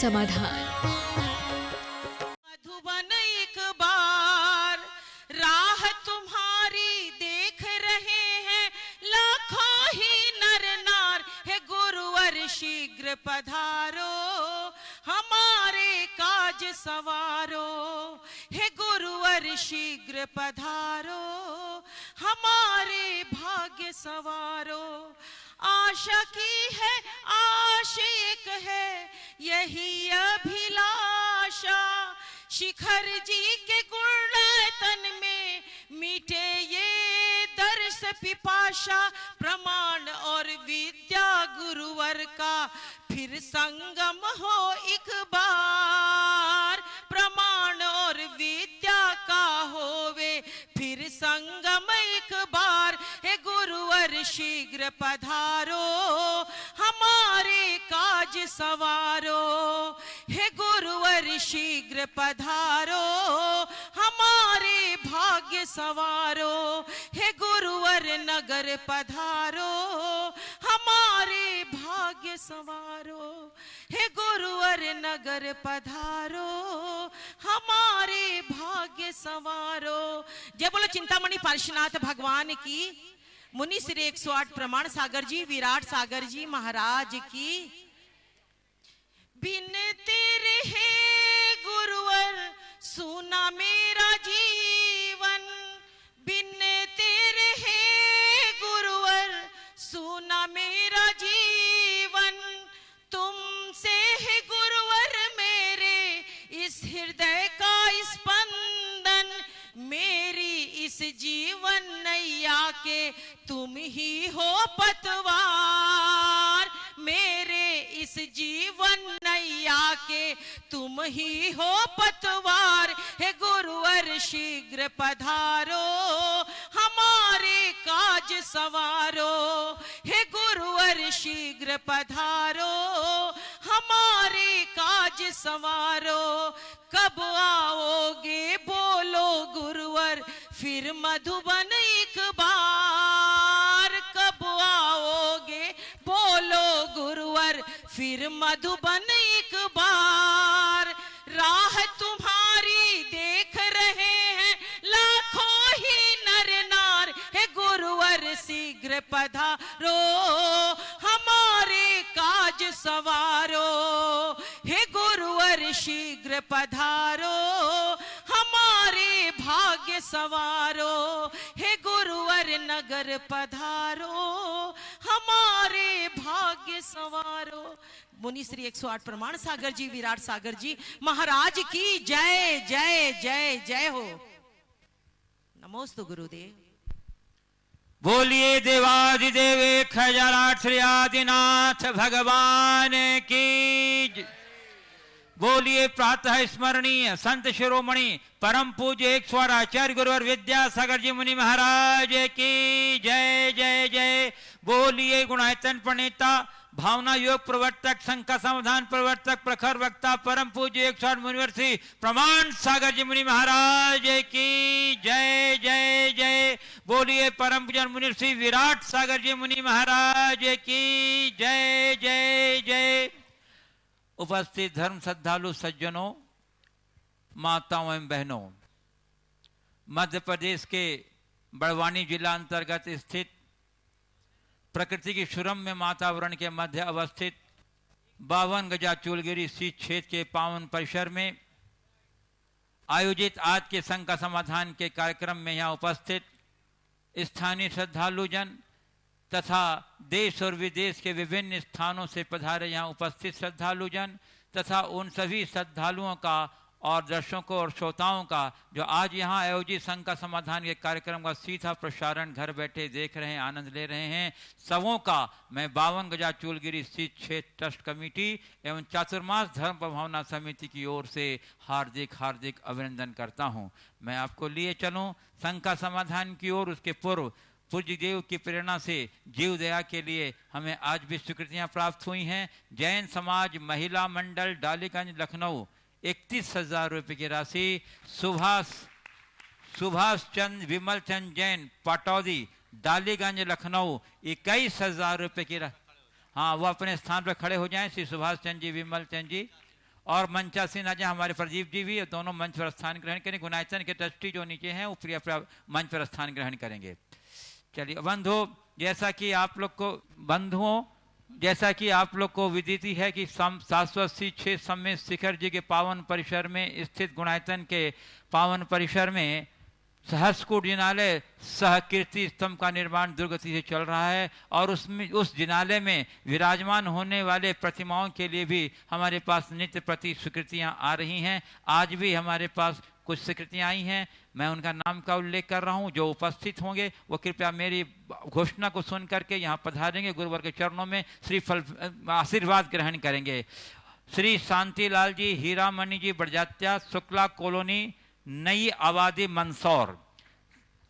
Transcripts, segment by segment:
समाधान। मधुबन एक बार राह तुम्हारी देख रहे हैं लाखों ही नर नार, है गुरुवर शीघ्र पधारो हमारे काज सवारो, है गुरुवर शीघ्र पधारो हमारे भाग्य सवारो। आशा की है आश एक है यही अभिलाषा, शिखर जी के गुणतन में मीटे ये दर्श पिपाशा, प्रमाण और विद्या गुरुवर का फिर संगम हो एक बार, प्रमाण और विद्या का होवे फिर संगम एक बार, हे गुरुवर शीघ्र पधारो हमारे काज सवारो, हे गुरुवर शीघ्र पधारो हमारे भाग्य सवारो, हे गुरुवर नगर पधारो हमारे भाग्य सवारो, हे गुरुवर नगर पधारो हमारे भाग्य सवारो। जय बोलो चिंतामणि पार्श्वनाथ भगवान की। मुनि श्री 108 प्रमाण सागर जी, विराट सागर जी महाराज की। बिन तेरे हे गुरुवर सुना मेरा जीवन, बिन तेरे हे गुरुवर सुना मेरा जीवन, तुमसे है गुरुवर मेरे इस हृदय का स्पंदन, मेरी इस जीवन नैया के तुम ही हो पतवार, मेरे इस जीवन नैया के तुम ही हो पतवार, हे गुरुवर शीघ्र पधारो हमारे काज सवारो, हे गुरुवर शीघ्र पधारो हमारे काज सवारो। कब आओगे बोलो गुरुवर फिर मधुबन एक बार, कब आओगे बोलो गुरुवर फिर मधुबन एक बार, राह तुम्हारी देख रहे हैं लाखों ही नर नार, हे गुरुवर शीघ्र पधारो हमारे काज सवारो, हे गुरुवर शीघ्र पधारो हमारे भाग्य सवारो, हे गुरुवर नगर पधारो हमारे भाग्य सवारो। मुनि श्री 108 प्रमाण सागर जी, विराट सागर जी महाराज की जय जय जय जय हो। नमोस्तु गुरुदेव। बोलिए देवादिदेव खजराट श्री आदिनाथ भगवान की। बोलिए प्रातः स्मरणीय संत शिरोमणि परम पूज्य 108 आचार्य गुरुवर विद्यासागर जी मुनि महाराज की जय जय जय। बोलिए गुणायतन प्रणेता भावना योग प्रवर्तक संका समाधान प्रवर्तक प्रखर वक्ता परम पूज्य 108 मुनिवर श्री प्रमाण सागर जी मुनि महाराज की जय जय जय। बोलिए परम पूज्य मुनि श्री विराट सागर जी मुनि महाराज की जय जय जय। उपस्थित धर्म श्रद्धालु सज्जनों, माताओं एवं बहनों, मध्य प्रदेश के बड़वानी जिला अंतर्गत स्थित प्रकृति की सुरम्य वातावरण के मध्य अवस्थित 52 गजा चूलगिरी शीत क्षेत्र के पावन परिसर में आयोजित आज के संघ का समाधान के कार्यक्रम में यहाँ उपस्थित स्थानीय श्रद्धालु जन तथा देश और विदेश के विभिन्न स्थानों से पधारे यहाँ उपस्थित श्रद्धालु जन तथा उन सभी श्रद्धालुओं का और दर्शकों और श्रोताओं का जो आज यहाँ आयोजित संघ का समाधान के कार्यक्रम का सीधा प्रसारण घर बैठे देख रहे हैं, आनंद ले रहे हैं, सबों का मैं 52 गजा चूलगिरी शीत क्षेत्र ट्रस्ट कमेटी एवं चातुर्मास धर्म प्रभावना समिति की ओर से हार्दिक हार्दिक अभिनंदन करता हूँ। मैं आपको लिए चलूँ संघ का समाधान की ओर। उसके पूर्व पूज्य देव की प्रेरणा से जीव दया के लिए हमें आज भी स्वीकृतियाँ प्राप्त हुई हैं। जैन समाज महिला मंडल डालीगंज लखनऊ 31,000 रुपये की राशि, सुभाष चंद विमल चंद जैन पटौदी डालीगंज लखनऊ 21,000 रुपये की राशि। हाँ, वो अपने स्थान पर खड़े हो जाएं, श्री सुभाष चंद जी विमल चंद जी। और मंचासीन आ जाए हमारे प्रदीप जी भी, दोनों मंच पर स्थान ग्रहण करें। गुणायतन के ट्रस्टी जो नीचे हैं ऊपरी अपना मंच पर स्थान ग्रहण करेंगे। चलिए बंधुओं, जैसा कि आप लोग को विदित है कि 786 सम्मेद शिखर जी के पावन परिसर में स्थित गुणायतन के पावन परिसर में सहस्रकूट जिनालय सह कीर्ति स्तंभ का निर्माण दुर्गति से चल रहा है, और उस जिनालय में विराजमान होने वाले प्रतिमाओं के लिए भी हमारे पास नित्य प्रति स्वीकृतियां आ रही हैं। आज भी हमारे पास कुछ स्वीकृतियां आई हैं, मैं उनका नाम का उल्लेख कर रहा हूं। जो उपस्थित होंगे वो कृपया मेरी घोषणा को सुन करके यहाँ पधारेंगे, गुरुवर के चरणों में श्रीफल आशीर्वाद ग्रहण करेंगे। श्री शांतिलाल जी हीरामणि जी बड़जात्या, शुक्ला कॉलोनी, नई आबादी मंदसौर।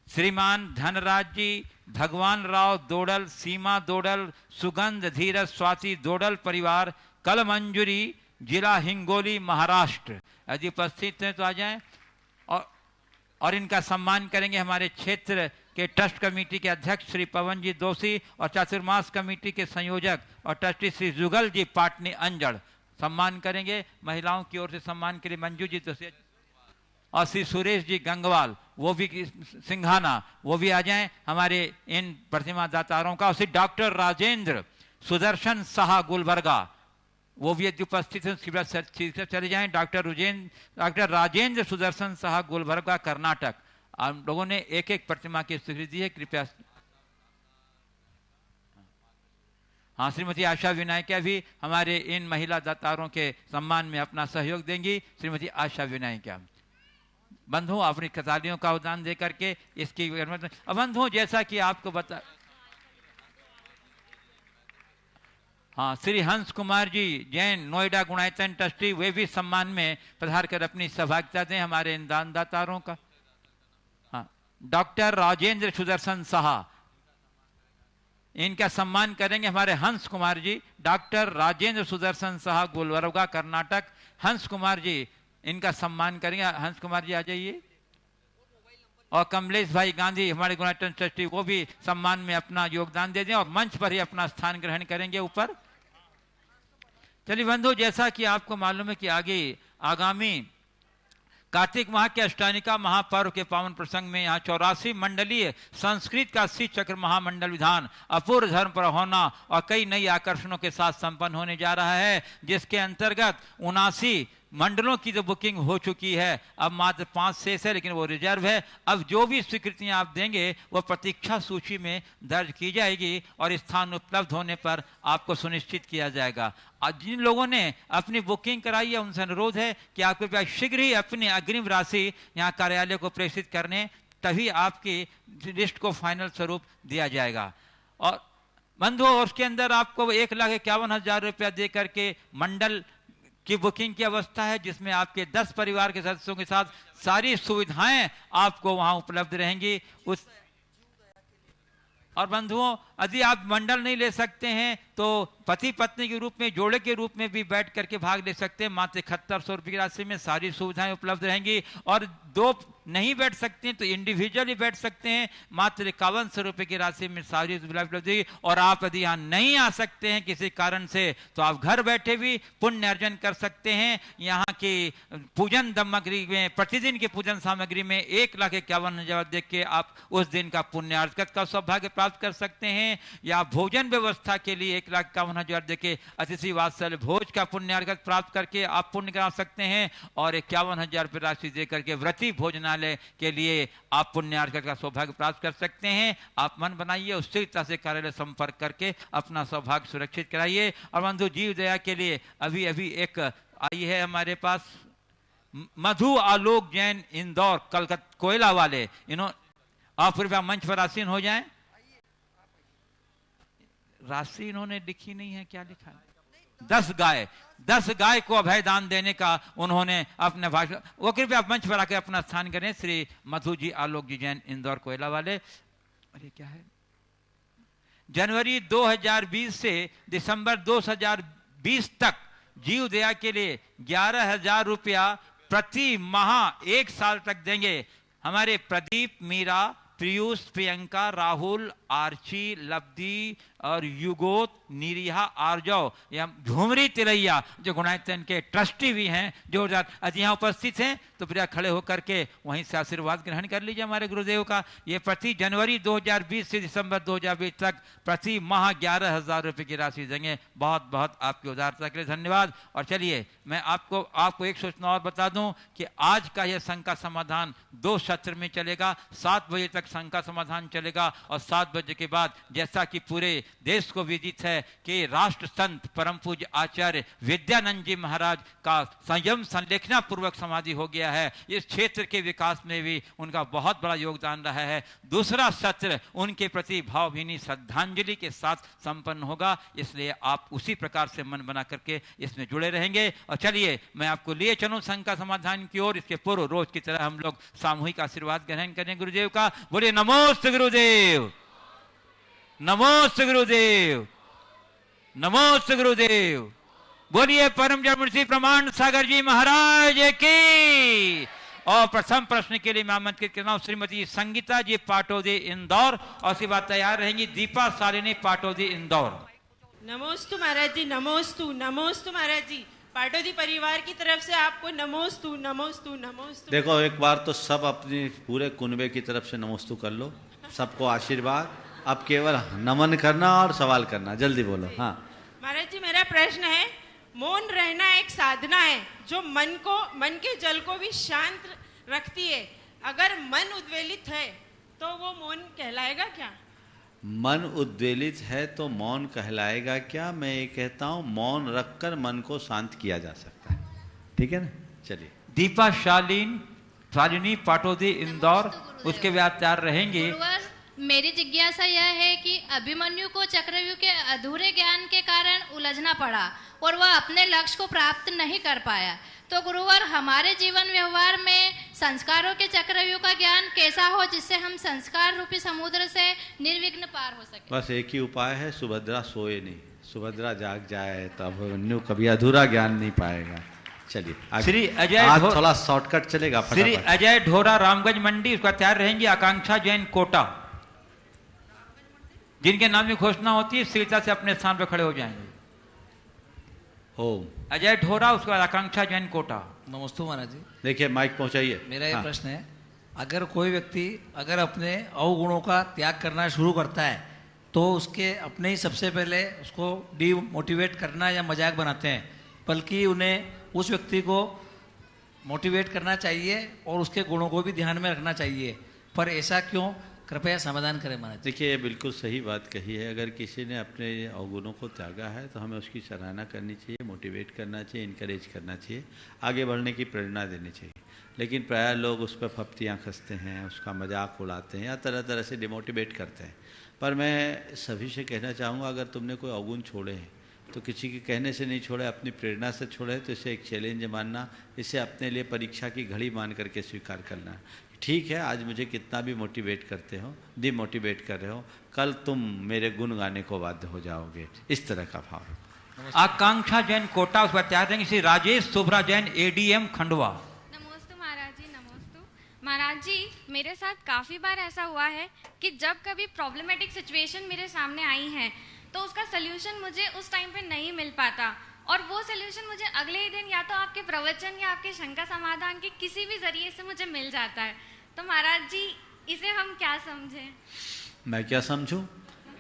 श्रीमान धनराज जी, भगवान राव दोडल, सीमा दोडल, सुगंध धीरज स्वाति दोडल परिवार, कलमंजूरी, जिला हिंगोली, महाराष्ट्र। यदि उपस्थित हैं तो आ जाएं। और इनका सम्मान करेंगे हमारे क्षेत्र के ट्रस्ट कमेटी के अध्यक्ष श्री पवन जी दोषी और चातुर्मास कमेटी के संयोजक और ट्रस्टी श्री जुगल जी पाटनी अंजड़ सम्मान करेंगे। महिलाओं की ओर से सम्मान के लिए मंजू जी दोषी और श्री सुरेश जी गंगवाल, वो भी सिंघाना, वो भी आ जाएं हमारे इन प्रतिमा दातारों का। और श्री डॉक्टर राजेंद्र सुदर्शन साहा गुलबर्गा, वो भी यदि उपस्थित हैं उसके बाद चले जाएं। डॉक्टर राजेंद्र सुदर्शन साहा गुलबर्गा कर्नाटक। आप लोगों ने एक एक प्रतिमा की स्वीकृति दी है, कृपया। हाँ, श्रीमती आशा विनायक भी हमारे इन महिला दातारों के सम्मान में अपना सहयोग देंगी। श्रीमती आशा विनायक बंधुओं, अपनी कतालियों का अवदान दे करके इसकी बंधुओं, जैसा कि आपको बता, हाँ, श्री हंस कुमार जी जैन नोएडा गुणायतन ट्रस्टी, वे भी सम्मान में पधार कर अपनी सहभागिता दें हमारे इन दान दातारों का। हाँ, डॉक्टर राजेंद्र सुदर्शन साहा, इनका सम्मान करेंगे हमारे हंस कुमार जी। डॉक्टर राजेंद्र सुदर्शन साहा गुलबर्गा कर्नाटक, हंस कुमार जी, इनका सम्मान करेंगे। हंस कुमार जी आ जाइए। और कमलेश भाई गांधी हमारे गुणायतन ट्रस्टी, वो भी सम्मान में अपना योगदान दे दें और मंच पर ही अपना स्थान ग्रहण करेंगे ऊपर। चलिए बंधु, जैसा कि आपको मालूम है कि आगे आगामी कार्तिक माह के अष्टानिका महापर्व के पावन प्रसंग में यहाँ 84 मंडलीय संस्कृत का श्री चक्र महामंडल विधान अपूर्व धर्म पर होना और कई नई आकर्षणों के साथ संपन्न होने जा रहा है, जिसके अंतर्गत 79 मंडलों की जो बुकिंग हो चुकी है, अब मात्र 5 शेष है, लेकिन वो रिजर्व है। अब जो भी स्वीकृतियां आप देंगे वो प्रतीक्षा सूची में दर्ज की जाएगी और स्थान उपलब्ध होने पर आपको सुनिश्चित किया जाएगा। आज जिन लोगों ने अपनी बुकिंग कराई है उनसे अनुरोध है कि आप कृपया शीघ्र ही अपनी अग्रिम राशि यहाँ कार्यालय को प्रेषित करने, तभी आपकी लिस्ट को फाइनल स्वरूप दिया जाएगा। और बंधुओं, उसके अंदर आपको 1,51,000 रुपया दे करके मंडल की बुकिंग की अवस्था है, जिसमें आपके 10 परिवार के सदस्यों के साथ सारी सुविधाएं आपको वहां उपलब्ध रहेंगी। और बंधुओं, यदि आप मंडल नहीं ले सकते हैं तो पति पत्नी के रूप में, जोड़े के रूप में भी बैठ करके भाग ले सकते हैं। मात्र 7100 रुपये की राशि में सारी सुविधाएं उपलब्ध रहेंगी। और 2 नहीं बैठ सकते हैं तो इंडिविजुअली बैठ सकते हैं, मात्र 5100 रुपये की राशि में सारी सुविधा उपलब्ध होगी। और आप यदि यहाँ नहीं आ सकते हैं किसी कारण से, तो आप घर बैठे भी पुण्य अर्जन कर सकते हैं। यहाँ की पूजन सामग्री में, प्रतिदिन की पूजन सामग्री में 1,51,000 देख के आप उस दिन का पुण्य अर्जन का सौभाग्य प्राप्त कर सकते हैं। या भोजन व्यवस्था के लिए 1,51,000 देके अतिथि वात्सल्य भोज का पुण्य अर्घ प्राप्त करके आप पुण्य करा सकते हैं। और 51,000 रुपये राशि दे करके व्रती भोजनालय के लिए आप पुण्य अर्घ का सौभाग्य प्राप्त कर सकते हैं। आप मन बनाइए, उसी तरह से कार्यालय संपर्क करके अपना सौभाग्य सुरक्षित कराइए। और बंधु, जीव दया के लिए अभी एक आई है हमारे पास, मधु आलोक जैन इंदौर कलकत्ता कोयला वाले, आप कृपया मंच पर आसीन हो जाएं। राशि इन्होंने लिखी नहीं है, क्या लिखा है? 10 गाय को अभय दान देने का उन्होंने अपने भाषण, वो कृपया मंच पर आकर अपना स्थान करें। श्री मधु जी आलोक जी जैन इंदौर कोयला वाले। अरे क्या है, जनवरी 2020 से दिसंबर 2020 तक जीव दया के लिए 11,000 रुपया प्रति माह 1 साल तक देंगे हमारे प्रदीप मीरा पीयूष, प्रियंका, राहुल, आर्ची, लब्धि और युगोत, निरीहा, आर्जव, या झुमरी तिलैया जो गुणायतन के ट्रस्टी भी हैं, जोरदार आज यहाँ उपस्थित हैं, तो प्रिया खड़े होकर के वहीं से आशीर्वाद ग्रहण कर लीजिए हमारे गुरुदेव का। ये प्रति जनवरी 2020 से दिसंबर 2020 तक प्रति माह 11,000 रुपये की राशि देंगे। बहुत बहुत आपकी उदारता के लिए धन्यवाद। और चलिए मैं आपको एक सूचना और बता दूं कि आज का यह संघ का समाधान 2 सत्र में चलेगा। 7 बजे तक संघ का समाधान चलेगा और 7 बजे के बाद जैसा कि पूरे देश को विदित है कि राष्ट्र संत परम पूज्य आचार्य विद्यानंद जी महाराज का संयम संलेखना पूर्वक समाधि हो गया है। इस क्षेत्र के विकास में भी उनका बहुत बड़ा योगदान रहा है। दूसरा सत्र उनके प्रति भावभीनी श्रद्धांजलि के साथ संपन्न होगा, इसलिए आप उसी प्रकार से मन बना करके इसमें जुड़े रहेंगे। और चलिए मैं आपको लिए चलूं संघ का समाधान की ओर। इसके पूर्व रोज की तरह हम लोग सामूहिक आशीर्वाद ग्रहण करें गुरुदेव का। बोलिए नमोस्तु गुरुदेव, नमोस्तु गुरुदेव, नमोस्तु गुरुदेव। बोलिए परम जन्मऋषि प्रमाण सागर जी महाराज की। और प्रथम प्रश्न के लिए मैं आमंत्रित करता हूं श्रीमती संगीता जी पाटोदी इंदौर, और उसके बाद तैयार रहेंगी दीपा सालिनी पाटोदी इंदौर। नमोस्तु महाराज जी, नमोस्तु, नमोस्तु महाराज जी। पाटोदी परिवार की तरफ से आपको नमोस्तु, नमोस्तु, नमोस्तु। देखो एक बार तो सब अपनी पूरे कुनबे की तरफ से नमोस्तु कर लो, सबको आशीर्वाद। अब केवल नमन करना और सवाल करना, जल्दी बोलो। हाँ महाराज जी, मेरा प्रश्न है, मौन रहना एक साधना है जो मन के जल को भी शांत रखती है। अगर मन उद्वेलित है तो वो मौन कहलाएगा क्या? मन उद्वेलित है तो मौन कहलाएगा क्या? मैं ये कहता हूँ मौन रखकर मन को शांत किया जा सकता है। ठीक है ना? चलिए दीपा शालिनी पाटोदी इंदौर, उसके बाद तैयार रहेंगे। मेरी जिज्ञासा यह है कि अभिमन्यु को चक्रव्यूह के अधूरे ज्ञान के कारण उलझना पड़ा और वह अपने लक्ष्य को प्राप्त नहीं कर पाया, तो गुरुवर हमारे जीवन व्यवहार में संस्कारों के चक्रव्यूह का ज्ञान कैसा हो जिससे हम संस्कार रूपी समुद्र से निर्विघ्न पार हो सके? बस एक ही उपाय है, सुभद्रा सोए नहीं। सुभद्रा जाग जाए तो अभिमन्यु कभी अधूरा ज्ञान नहीं पाएगा। चलिए श्री अजय, आज थोड़ा शॉर्टकट चलेगा। श्री अजय ढोरा रामगंज मंडी, उसका तैयार रहेंगी आकांक्षा जैन कोटा। जिनके नाम की घोषणा होती है शीघ्रता से अपने स्थान पर खड़े हो जाएंगे। ओम अजय ढोरा, उसके बाद आकांक्षा जैन कोटा। नमस्ते महाराज जी। देखिए माइक पहुंचाइए। मेरा ये प्रश्न है, अगर कोई व्यक्ति अगर अपने अवगुणों का त्याग करना शुरू करता है तो उसके अपने ही सबसे पहले उसको डीमोटिवेट करना या मजाक बनाते हैं, बल्कि उन्हें उस व्यक्ति को मोटिवेट करना चाहिए और उसके गुणों को भी ध्यान में रखना चाहिए। पर ऐसा क्यों? कृपया समाधान करें महाराज। देखिए ये बिल्कुल सही बात कही है। अगर किसी ने अपने अवगुणों को त्यागा है तो हमें उसकी सराहना करनी चाहिए, मोटिवेट करना चाहिए, इनकरेज करना चाहिए, आगे बढ़ने की प्रेरणा देनी चाहिए। लेकिन प्रायः लोग उस पर फप्तियाँ कसते हैं, उसका मजाक उड़ाते हैं या तरह तरह से डिमोटिवेट करते हैं। पर मैं सभी से कहना चाहूँगा, अगर तुमने कोई अवगुण छोड़े हैं तो किसी के कहने से नहीं छोड़े, अपनी प्रेरणा से छोड़े, तो इसे एक चैलेंज मानना, इसे अपने लिए परीक्षा की घड़ी मान करके स्वीकार करना। ठीक है, आज मुझे कितना भी मोटिवेट करते हो, डिमोटिवेट कर रहे हो, कल तुम मेरे गुण गाने को बाध्य हो जाओगे। इस तरह का भाव। आकांक्षा जैन कोटा, उसका तैयार रहेंगे श्री राजेश शुभ्रा जैन एडीएम खंडवा। नमस्ते महाराज जी, नमस्ते महाराज जी। मेरे साथ काफ़ी बार ऐसा हुआ है कि जब कभी प्रॉब्लमेटिक सिचुएशन मेरे सामने आई है तो उसका सल्यूशन मुझे उस टाइम पे नहीं मिल पाता, और वो सल्यूशन मुझे अगले ही दिन या तो आपके प्रवचन या आपके शंका समाधान के किसी भी जरिए से मुझे मिल जाता है। तो महाराज जी इसे हम क्या समझें? मैं क्या समझूं?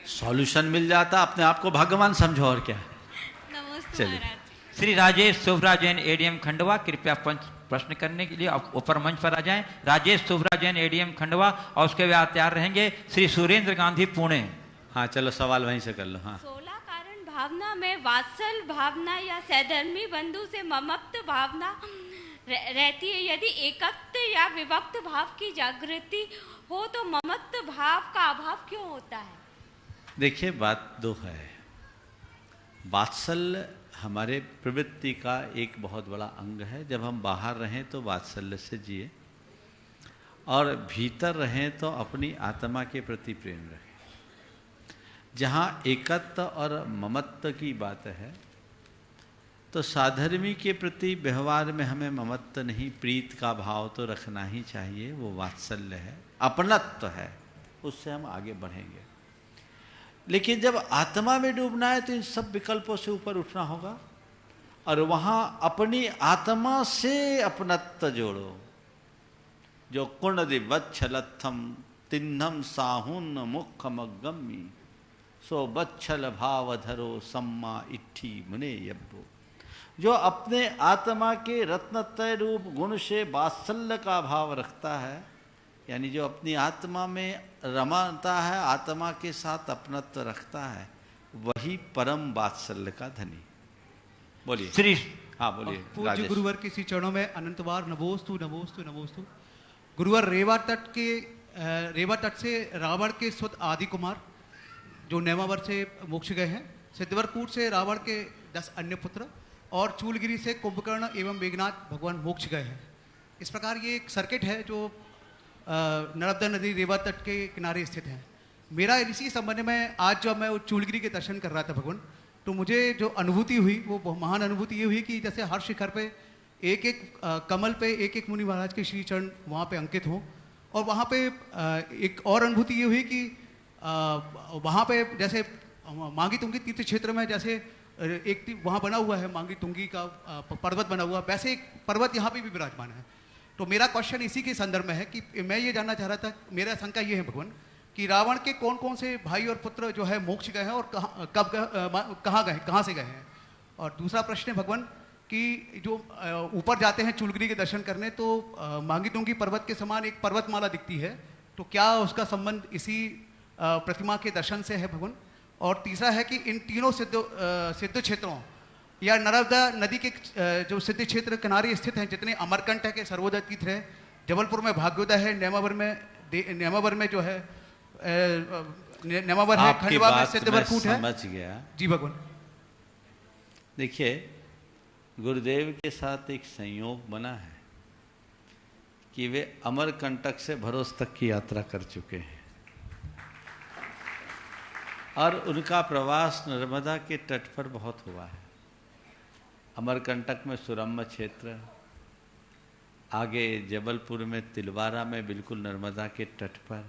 सॉल्यूशन मिल जाता, अपने आप को भगवान समझो और क्या। नमस्ते महाराज जी। श्री राजेश शुभ्रा जैन एडीएम खंडवा, कृपया प्रश्न करने के लिए आप ऊपर मंच पर आ जाएं। राजेश शुभ्रा जैन एडीएम खंडवा, और उसके बाद तैयार रहेंगे श्री सुरेंद्र गांधी पुणे। हाँ चलो सवाल वहीं से कर लो। हाँ, 16 कारण भावना में वात्सल भावना या सहधर्मी बंधु से ममत्व भावना रहती है। यदि एकत्व या विभक्त भाव की जागृति हो तो ममत्व भाव का अभाव क्यों होता है? देखिए बात दो है। वात्सल्य हमारे प्रवृत्ति का एक बहुत बड़ा अंग है। जब हम बाहर रहें तो वात्सल्य से जिए, और भीतर रहें तो अपनी आत्मा के प्रति प्रेम रखें। जहाँ एकत्व और ममत्व की बात है तो साधर्मी के प्रति व्यवहार में हमें ममत्व नहीं, प्रीत का भाव तो रखना ही चाहिए। वो वात्सल्य है, अपनत्व है, उससे हम आगे बढ़ेंगे। लेकिन जब आत्मा में डूबना है तो इन सब विकल्पों से ऊपर उठना होगा और वहां अपनी आत्मा से अपनत्व जोड़ो। जो कुणदिवच्छलत्थम तिन्नम साहुन मुखमगम्मी सो बच्छल भावधरो सम्मा इट्ठी मुने यब्बो। जो अपने आत्मा के रत्नत्रय रूप गुण से वात्सल्य का भाव रखता है, यानी जो अपनी आत्मा में रमाता है, आत्मा के साथ अपनत्व रखता है, वही परम वात्सल्य का धनी। बोलिए श्री। हाँ बोलिए। पूज्य गुरुवर के श्री चरणों में अनंतवार नमोस्तु नमोस्तु नमोस्तु। गुरुवर रेवा तट से रावण के सुत आदि कुमार जो नेमावर से मोक्ष गए हैं, सिद्धवरकूट से रावण के 10 अन्य पुत्र और चूलगिरी से कुंभकर्ण एवं मेघनाथ भगवान मोक्ष गए हैं। इस प्रकार ये एक सर्किट है जो नर्मदा नदी रेवा तट के किनारे स्थित है। मेरा इसी संबंध में आज जब मैं चूलगिरी के दर्शन कर रहा था भगवान, तो मुझे जो अनुभूति हुई वो महान अनुभूति ये हुई कि जैसे हर शिखर पे एक एक कमल पे एक एक मुनि महाराज के श्री चरण वहाँ पे अंकित हो। और वहाँ पे एक और अनुभूति ये हुई कि वहाँ पे जैसे मांगी तुंगी तीर्थ क्षेत्र में जैसे एक वहाँ बना हुआ है मांगी तुंगी का पर्वत बना हुआ, वैसे एक पर्वत यहाँ पे भी विराजमान है। तो मेरा क्वेश्चन इसी के संदर्भ में है कि मैं ये जानना चाह रहा था, मेरा शंका ये है भगवान कि रावण के कौन कौन से भाई और पुत्र जो है मोक्ष गए हैं और कहाँ से गए हैं। और दूसरा प्रश्न है भगवान कि जो ऊपर जाते हैं चूलगिरी के दर्शन करने तो मांगी तुंगी पर्वत के समान एक पर्वतमाला दिखती है, तो क्या उसका संबंध इसी प्रतिमा के दर्शन से है भगवान। और तीसरा है कि इन तीनों सिद्ध क्षेत्रों या नर्मदा नदी के जो सिद्ध क्षेत्र किनारे स्थित हैं, जितने अमरकंटक है, सर्वोदय तीर्थ है, जबलपुर में भाग्योदय है, नेमावर में जो है नेमावर है, खंडवा में सिद्धवरकूट है। समझ गया जी भगवान। देखिए गुरुदेव के साथ एक संयोग बना है कि वे अमरकंटक से भरोस तक की यात्रा कर चुके हैं और उनका प्रवास नर्मदा के तट पर बहुत हुआ है। अमरकंटक में सुरम्य क्षेत्र, आगे जबलपुर में तिलवारा में बिल्कुल नर्मदा के तट पर,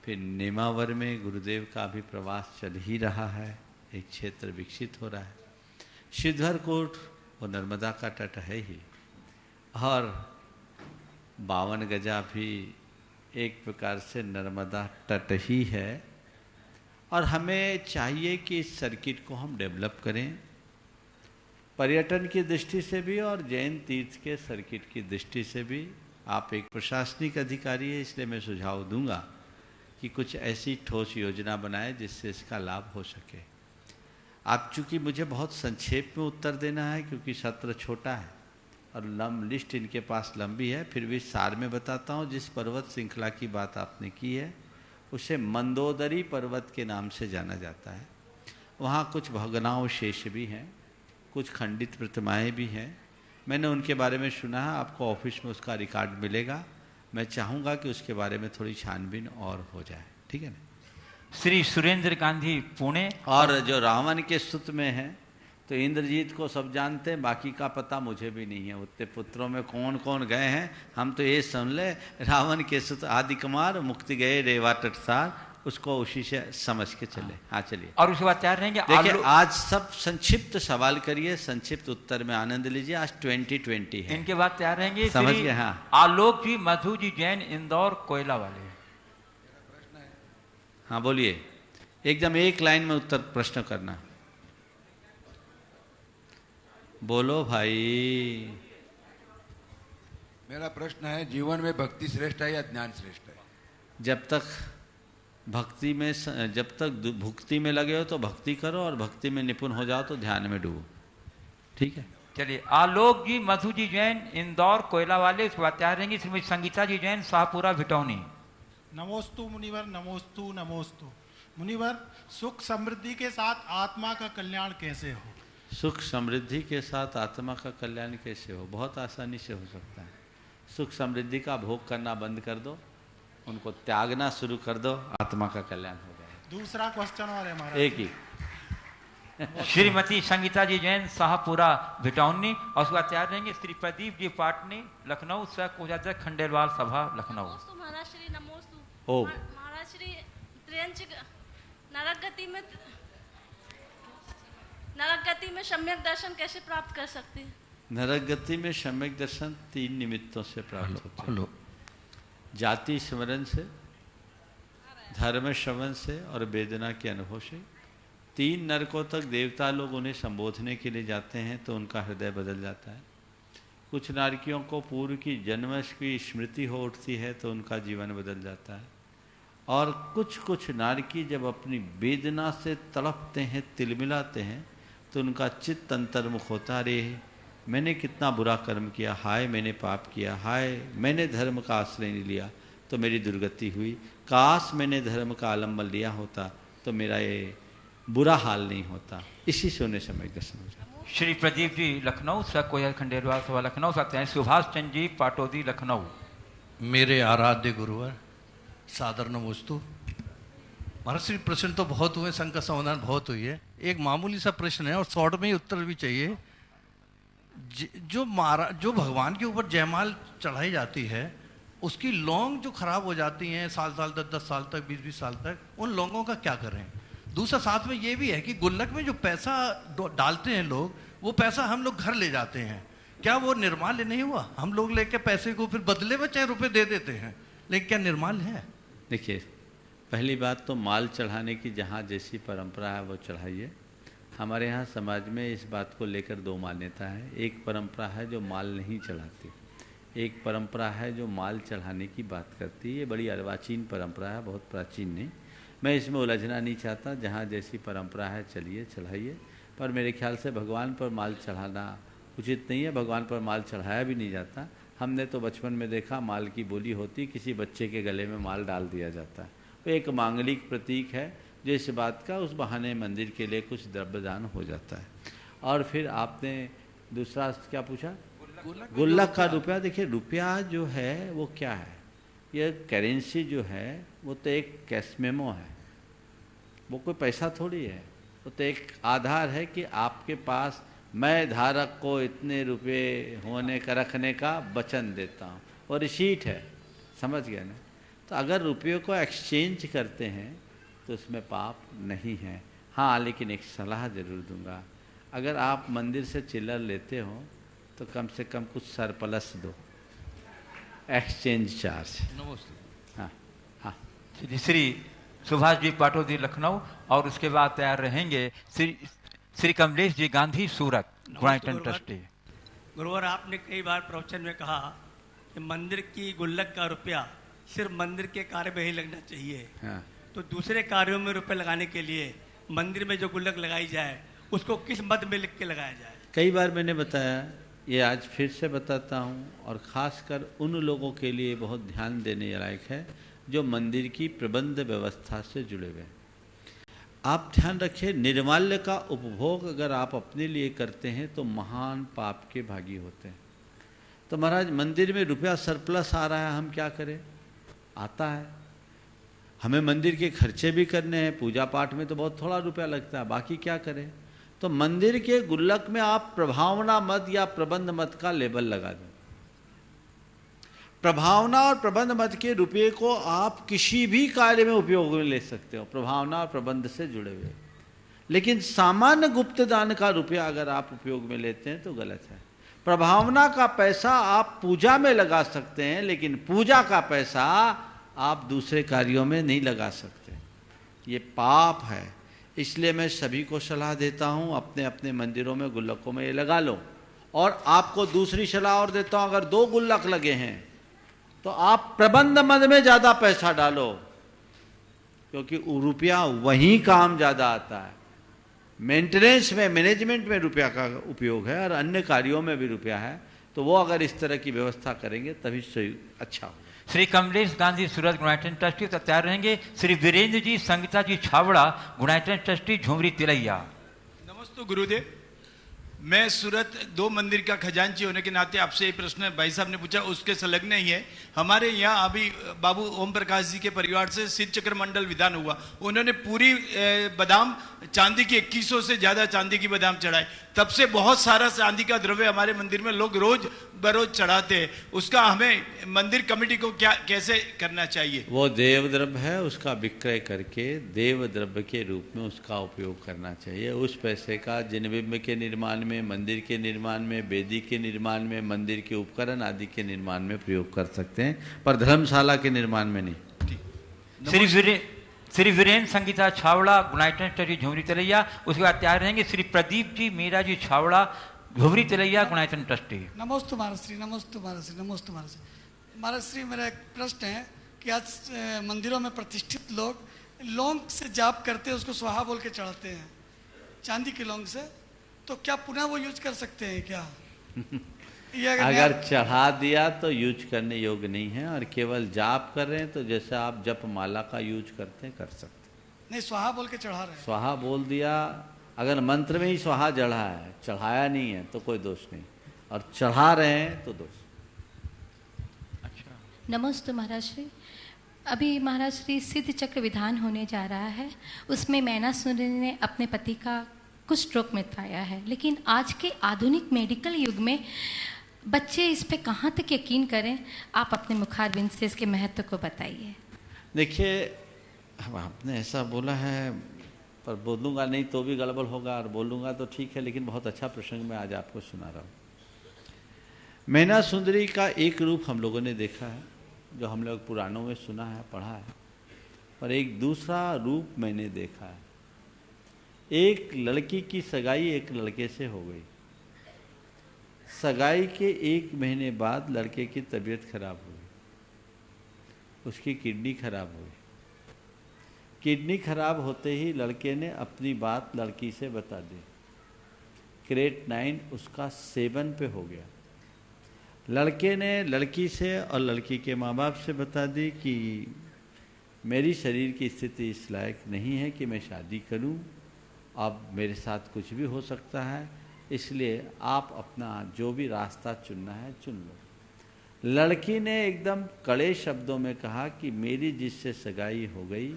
फिर नेमावर में गुरुदेव का भी प्रवास चल ही रहा है, एक क्षेत्र विकसित हो रहा है। सिद्धवरकूट वो नर्मदा का तट है ही, और 52 गजा भी एक प्रकार से नर्मदा तट ही है। और हमें चाहिए कि इस सर्किट को हम डेवलप करें, पर्यटन की दृष्टि से भी और जैन तीर्थ के सर्किट की दृष्टि से भी। आप एक प्रशासनिक अधिकारी है, इसलिए मैं सुझाव दूंगा कि कुछ ऐसी ठोस योजना बनाए जिससे इसका लाभ हो सके। आप चूँकि मुझे बहुत संक्षेप में उत्तर देना है क्योंकि सत्र छोटा है और लिस्ट इनके पास लंबी है, फिर भी सार में बताता हूँ। जिस पर्वत श्रृंखला की बात आपने की है उसे मंदोदरी पर्वत के नाम से जाना जाता है। वहाँ कुछ भग्नावशेष भी हैं, कुछ खंडित प्रतिमाएँ भी हैं। मैंने उनके बारे में सुना है, आपको ऑफिस में उसका रिकॉर्ड मिलेगा। मैं चाहूँगा कि उसके बारे में थोड़ी छानबीन और हो जाए, ठीक है ना। श्री सुरेंद्र गांधी पुणे। और जो रावण के सुत में है तो इंद्रजीत को सब जानते हैं, बाकी का पता मुझे भी नहीं है। उतने पुत्रों में कौन कौन गए हैं हम तो ये सुन ले, रावण के सुत आदि कुमार मुक्ति गए रेवा तटसार, उसको उसी से समझ के चले। हाँ चलिए। और उसके बाद तैयार रहेंगे। देखिए आज सब संक्षिप्त सवाल करिए, संक्षिप्त उत्तर में आनंद लीजिए। आज 2020 है। इनके बाद तैयार रहेंगे। समझ गए। हाँ आलोक जी मधु जी जैन इंदौर कोयला वाले। हाँ बोलिए, एकदम एक लाइन में उत्तर प्रश्न करना। बोलो भाई। मेरा प्रश्न है, जीवन में भक्ति श्रेष्ठ है या ज्ञान श्रेष्ठ है? जब तक भक्ति में भुक्ति में लगे हो तो भक्ति करो, और भक्ति में निपुण हो जाओ तो ध्यान में डूबो, ठीक है। चलिए। आलोक जी मधु जी जैन इंदौर कोयला वाले। उसके बाद तैयार रहेंगे श्रीमती संगीता जी जैन शाहपुरा भिटौनी। नमोस्तु मुनिवर, नमोस्तु नमोस्तु। मुनिवर, सुख समृद्धि के साथ आत्मा का कल्याण कैसे हो? सुख समृद्धि के साथ आत्मा का कल्याण कैसे हो? बहुत आसानी से हो सकता है। सुख समृद्धि का भोग करना बंद कर दो, उनको त्यागना शुरू कर दो, आत्मा का कल्याण हो जाएगा। दूसरा क्वेश्चन और है हमारा, एक ही। श्रीमती संगीता जी जैन शाहपुरा भिटौनी। और उसके बाद तैयार रहेंगे श्री प्रदीप जी पाटनी लखनऊ सह कोषाध्यक्ष खंडेलवाल सभा लखनऊ। महाराज श्री नमोस्तु। ओ महाराज नरक गति में सम्यक दर्शन कैसे प्राप्त कर सकते हैं? नरक गति में सम्यक दर्शन 3 निमित्तों से प्राप्त होता है। जाति स्मरण से, धर्म श्रवण से और वेदना के अनुभव से। 3 नरकों तक देवता लोग उन्हें संबोधने के लिए जाते हैं तो उनका हृदय बदल जाता है। कुछ नारकियों को पूर्व की जन्म की स्मृति हो उठती है तो उनका जीवन बदल जाता है। और कुछ नारकी जब अपनी वेदना से तड़पते हैं, तिलमिलाते हैं, तो उनका चित्त अंतर्मुख होता, रे मैंने कितना बुरा कर्म किया, हाय मैंने पाप किया, हाय मैंने धर्म का आश्रय नहीं लिया तो मेरी दुर्गति हुई, काश मैंने धर्म का आलम्बन लिया होता तो मेरा ये बुरा हाल नहीं होता। इसी से उन्हें समय दर्शन हो जाता। श्री प्रदीप जी लखनऊ, सर कोयल खंडेलवाल सभा लखनऊ से आते हैं। सुभाष चंद्र जी पाटोदी लखनऊ। मेरे आराध्य गुरुवर सादर नमोस्तु। महाराज श्री प्रश्न तो बहुत हुए, संकट समाधान बहुत हुई है। एक मामूली सा प्रश्न है और शॉर्ट में ही उत्तर भी चाहिए। जो भगवान के ऊपर जयमाल चढ़ाई जाती है उसकी लौंग जो खराब हो जाती हैं साल 10 साल तक, 20 साल तक, उन लौंगों का क्या करें? दूसरा साथ में ये भी है कि गुल्लक में जो पैसा डालते हैं लोग, वो पैसा हम लोग घर ले जाते हैं, क्या वो निर्माल्य नहीं हुआ? हम लोग लेके पैसे को फिर बदले में चाहे रुपए दे देते हैं, लेकिन क्या निर्माल्य है? देखिए, पहली बात तो माल चढ़ाने की जहाँ जैसी परंपरा है वो चढ़ाइए। हमारे यहाँ समाज में इस बात को लेकर 2 मान्यता है। एक परंपरा है जो माल नहीं चढ़ाती, एक परंपरा है जो माल चढ़ाने की बात करती है। ये बड़ी अर्वाचीन परंपरा है, बहुत प्राचीन नहीं। मैं इसमें उलझना नहीं चाहता, जहाँ जैसी परंपरा है चलिए चढ़ाइए, पर मेरे ख्याल से भगवान पर माल चढ़ाना उचित नहीं है। भगवान पर माल चढ़ाया भी नहीं जाता। हमने तो बचपन में देखा माल की बोली होती, किसी बच्चे के गले में माल डाल दिया जाता है। वो एक मांगलिक प्रतीक है जो इस बात का उस बहाने मंदिर के लिए कुछ द्रव्यदान हो जाता है। और फिर आपने दूसरा क्या पूछा? गुल्लक का रुपया। देखिए, रुपया जो है वो क्या है? ये करेंसी जो है वो तो एक कैश मेमो है, वो कोई पैसा थोड़ी है। वो तो एक आधार है कि आपके पास मैं धारक को इतने रुपए होने का रखने का वचन देता हूँ, और रिसीट है। समझ गए ना? तो अगर रुपयों को एक्सचेंज करते हैं तो उसमें पाप नहीं है। हाँ, लेकिन एक सलाह ज़रूर दूंगा, अगर आप मंदिर से चिल्लर लेते हो तो कम से कम कुछ सरप्लस दो, एक्सचेंज चार्ज। हाँ हाँ। श्री सुभाष जी पाटोदी लखनऊ, और उसके बाद तैयार रहेंगे श्री कमलेश जी गांधी सूरत, गुणायतन ट्रस्टी। गुरुवर, आपने कई बार प्रवचन में कहा कि मंदिर की गुल्लक का रुपया सिर्फ मंदिर के कार्य में ही लगना चाहिए। हाँ। तो दूसरे कार्यों में रुपए लगाने के लिए मंदिर में जो गुल्लक लगाई जाए उसको किस मद में लिख के लगाया जाए? कई बार मैंने बताया, ये आज फिर से बताता हूँ, और ख़ासकर उन लोगों के लिए बहुत ध्यान देने लायक है जो मंदिर की प्रबंध व्यवस्था से जुड़े हुए हैं। आप ध्यान रखिए, निर्माल्य का उपभोग अगर आप अपने लिए करते हैं तो महान पाप के भागी होते हैं। तो महाराज, मंदिर में रुपया सरप्लस आ रहा है, हम क्या करें? आता है, हमें मंदिर के खर्चे भी करने हैं। पूजा पाठ में तो बहुत थोड़ा रुपया लगता है, बाकी क्या करें? तो मंदिर के गुल्लक में आप प्रभावना मद या प्रबंध मद का लेबल लगा दें। प्रभावना और प्रबंध मद के रुपये को आप किसी भी कार्य में उपयोग में ले सकते हो, प्रभावना और प्रबंध से जुड़े हुए। लेकिन सामान्य गुप्त दान का रुपया अगर आप उपयोग में लेते हैं तो गलत है। प्रभावना का पैसा आप पूजा में लगा सकते हैं, लेकिन पूजा का पैसा आप दूसरे कार्यों में नहीं लगा सकते, ये पाप है। इसलिए मैं सभी को सलाह देता हूँ, अपने अपने मंदिरों में गुल्लकों में ये लगा लो। और आपको दूसरी सलाह और देता हूँ, अगर 2 गुल्लक लगे हैं तो आप प्रबंध मद में ज़्यादा पैसा डालो, क्योंकि रुपया वहीं काम ज़्यादा आता है। मेंटेनेंस में, मैनेजमेंट में रुपया का उपयोग है और अन्य कार्यों में भी रुपया है। तो वो अगर इस तरह की व्यवस्था करेंगे तभी सही अच्छा हो। श्री कमलेश गांधी सूरत, गुणायतन ट्रस्टी तो तैयार रहेंगे। श्री वीरेंद्र जी संगीता जी छावड़ा, गुणायतन ट्रस्टी, झुमरी तिलैया। नमस्ते गुरुदेव। मैं सूरत 2 मंदिर का खजांची होने के नाते आपसे ये प्रश्न भाई साहब ने पूछा, उसके संलग्न ही है। हमारे यहाँ अभी बाबू ओम प्रकाश जी के परिवार से सिद्ध चक्र मंडल विधान हुआ, उन्होंने पूरी बादाम चांदी की 2100 से ज्यादा चांदी की बादाम चढ़ाए। तब से बहुत सारा चांदी का द्रव्य हमारे मंदिर में लोग रोज बरोज चढ़ाते हैं। उसका हमें मंदिर कमेटी को क्या कैसे करना चाहिए? वो देव द्रव्य है, उसका विक्रय करके देव द्रव्य के रूप में उसका उपयोग करना चाहिए। उस पैसे का जिनबिंब के निर्माण में, मंदिर के निर्माण में, वेदी के निर्माण में, मंदिर के उपकरण आदि के निर्माण में प्रयोग कर सकते हैं, पर धर्मशाला के निर्माण में नहीं। श्री वीरेंद्र संगीता छावड़ा, गुनाइटन स्टडी झुमरी तलैया। उसके बाद तैयार रहेंगे श्री प्रदीप जी मीरा जी छावड़ा, झुमरी तलैया, गुनाइटन ट्रस्टी। नमोस्तु महाराज, नमोस्तु महाराज। महाराज, मेरा एक प्रश्न है कि आज मंदिरों में प्रतिष्ठित लोग लौंग से जाप करते हैं, उसको स्वाहा बोल के चढ़ाते हैं चांदी के लौंग से, तो क्या पुनः वो यूज कर सकते हैं क्या? अगर चढ़ा दिया तो यूज करने योग्य नहीं है, और केवल जाप कर रहे हैं तो जैसे आप जप माला का यूज करते हैं कर सकते हैं। नहीं, स्वाहा बोल के चढ़ा रहे हैं। स्वाहा बोल दिया, अगर मंत्र में ही स्वाहा जड़ा है, चढ़ाया नहीं है तो कोई दोष नहीं, और चढ़ा रहे हैं तो दोष। नमस्ते महाराज श्री। अभी महाराज श्री सिद्ध चक्र विधान होने जा रहा है, उसमें मैना सुंदरी ने अपने पति का कुष्ठ रोग में पाया है, लेकिन आज के आधुनिक मेडिकल युग में बच्चे इस पे कहाँ तक यकीन करें? आप अपने मुखारबिंद से इसके महत्व को बताइए। देखिए, आपने ऐसा बोला है, पर बोलूँगा नहीं तो भी गड़बड़ होगा, और बोलूँगा तो ठीक है, लेकिन बहुत अच्छा प्रसंग मैं आज आपको सुना रहा हूँ। मैना सुंदरी का एक रूप हम लोगों ने देखा है, जो हम लोग पुराणों में सुना है, पढ़ा है, पर एक दूसरा रूप मैंने देखा है। एक लड़की की सगाई एक लड़के से हो गई। सगाई के 1 महीने बाद लड़के की तबीयत खराब हुई, उसकी किडनी खराब हुई। किडनी खराब होते ही लड़के ने अपनी बात लड़की से बता दी। क्रेटनाइन उसका सेवन पे हो गया। लड़के ने लड़की से और लड़की के माँ बाप से बता दी कि मेरी शरीर की स्थिति इस लायक नहीं है कि मैं शादी करूं, अब मेरे साथ कुछ भी हो सकता है, इसलिए आप अपना जो भी रास्ता चुनना है चुन लो। लड़की ने एकदम कड़े शब्दों में कहा कि मेरी जिससे सगाई हो गई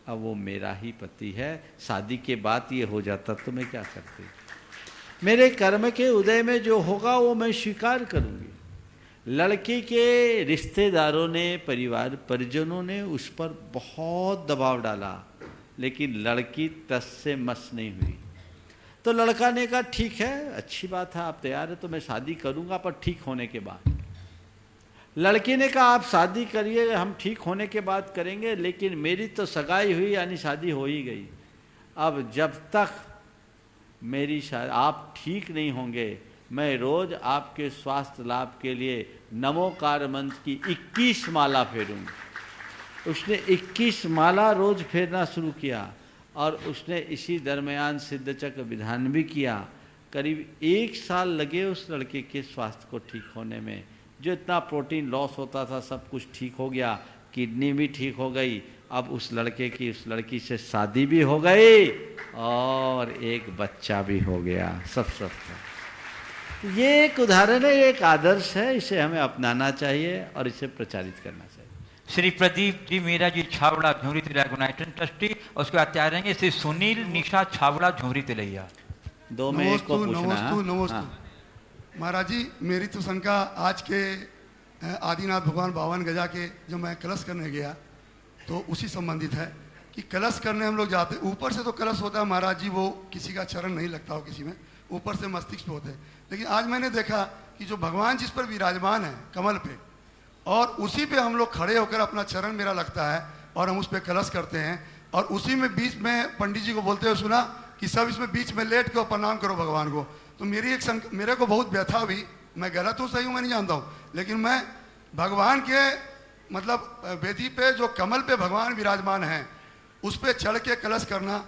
अब वो मेरा ही पति है, शादी के बाद ये हो जाता तो मैं क्या करती। मेरे कर्म के उदय में जो होगा वो मैं स्वीकार करूँगी। लड़की के रिश्तेदारों ने, परिवार परिजनों ने उस पर बहुत दबाव डाला, लेकिन लड़की तस से मस नहीं हुई। तो लड़का ने कहा ठीक है, अच्छी बात है, आप तैयार है तो मैं शादी करूंगा, पर ठीक होने के बाद। लड़की ने कहा आप शादी करिए, हम ठीक होने के बाद करेंगे, लेकिन मेरी तो सगाई हुई यानी शादी हो ही गई। अब जब तक मेरी आप ठीक नहीं होंगे, मैं रोज आपके स्वास्थ्य लाभ के लिए नमोकार मंत्र की 21 माला फेरूंगी। उसने 21 माला रोज फेरना शुरू किया, और उसने इसी दरमियान सिद्ध चक्र विधान भी किया। करीब 1 साल लगे उस लड़के के स्वास्थ्य को ठीक होने में। जो इतना प्रोटीन लॉस होता था सब कुछ ठीक हो गया, किडनी भी ठीक हो गई। अब उस लड़के की उस लड़की से शादी भी हो गई और एक बच्चा भी हो गया। सब ये एक उदाहरण है, एक आदर्श है, इसे हमें अपनाना चाहिए और इसे प्रचारित करना चाहिए। श्री प्रदीप जी मीरा जी छावड़ा, झुमरी तलैया, गुनाइटन ट्रस्टी। उसके बाद तैयार रहेंगे श्री सुनील निशा छावड़ा, झुमरी तलैया। 2 में एक को पूछना। नमोस्तु महाराज जी, मेरी तो शंका आज के आदिनाथ भगवान 52 गजा के जब मैं कलश करने गया तो उसी संबंधित है कि कलश करने हम लोग जाते, ऊपर से तो कलश होता है महाराज जी, वो किसी का चरण नहीं लगता हो किसी में, ऊपर से मस्तिष्क पे होते हैं। लेकिन आज मैंने देखा कि जो भगवान जिस पर विराजमान है कमल पे, और उसी पे हम लोग खड़े होकर अपना चरण मेरा लगता है और हम उस पर कलश करते हैं, और उसी में बीच में पंडित जी को बोलते हुए सुना कि सब इसमें बीच में लेट के प्रणाम करो भगवान को। तो मेरे को बहुत व्यथा हुई। मैं गलत हूँ सही हूँ मैं नहीं जानता हूँ, लेकिन मैं भगवान के मतलब वेदी पे जो कमल पे भगवान विराजमान हैं उस पर चढ़ के कलश करना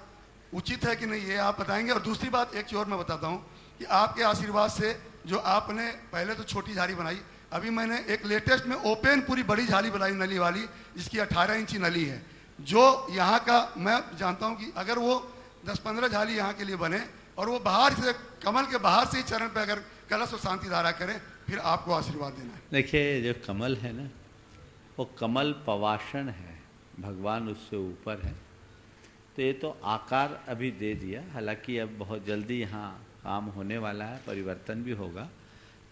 उचित है कि नहीं, ये आप बताएंगे। और दूसरी बात एक चीज़ और मैं बताता हूँ कि आपके आशीर्वाद से जो आपने पहले तो छोटी झाड़ी बनाई, अभी मैंने एक लेटेस्ट में ओपन पूरी बड़ी झाड़ी बनाई नली वाली, जिसकी 18 इंची नली है, जो यहाँ का मैं जानता हूँ कि अगर वो 10-15 झाड़ी यहाँ के लिए बने और वो बाहर से, कमल के बाहर से ही चरण पे अगर कलश और शांति धारा करें, फिर आपको आशीर्वाद देना है। देखिए, जो कमल है ना, वो कमल पवाशन है, भगवान उससे ऊपर है। तो ये तो आकार अभी दे दिया, हालांकि अब बहुत जल्दी यहाँ काम होने वाला है, परिवर्तन भी होगा।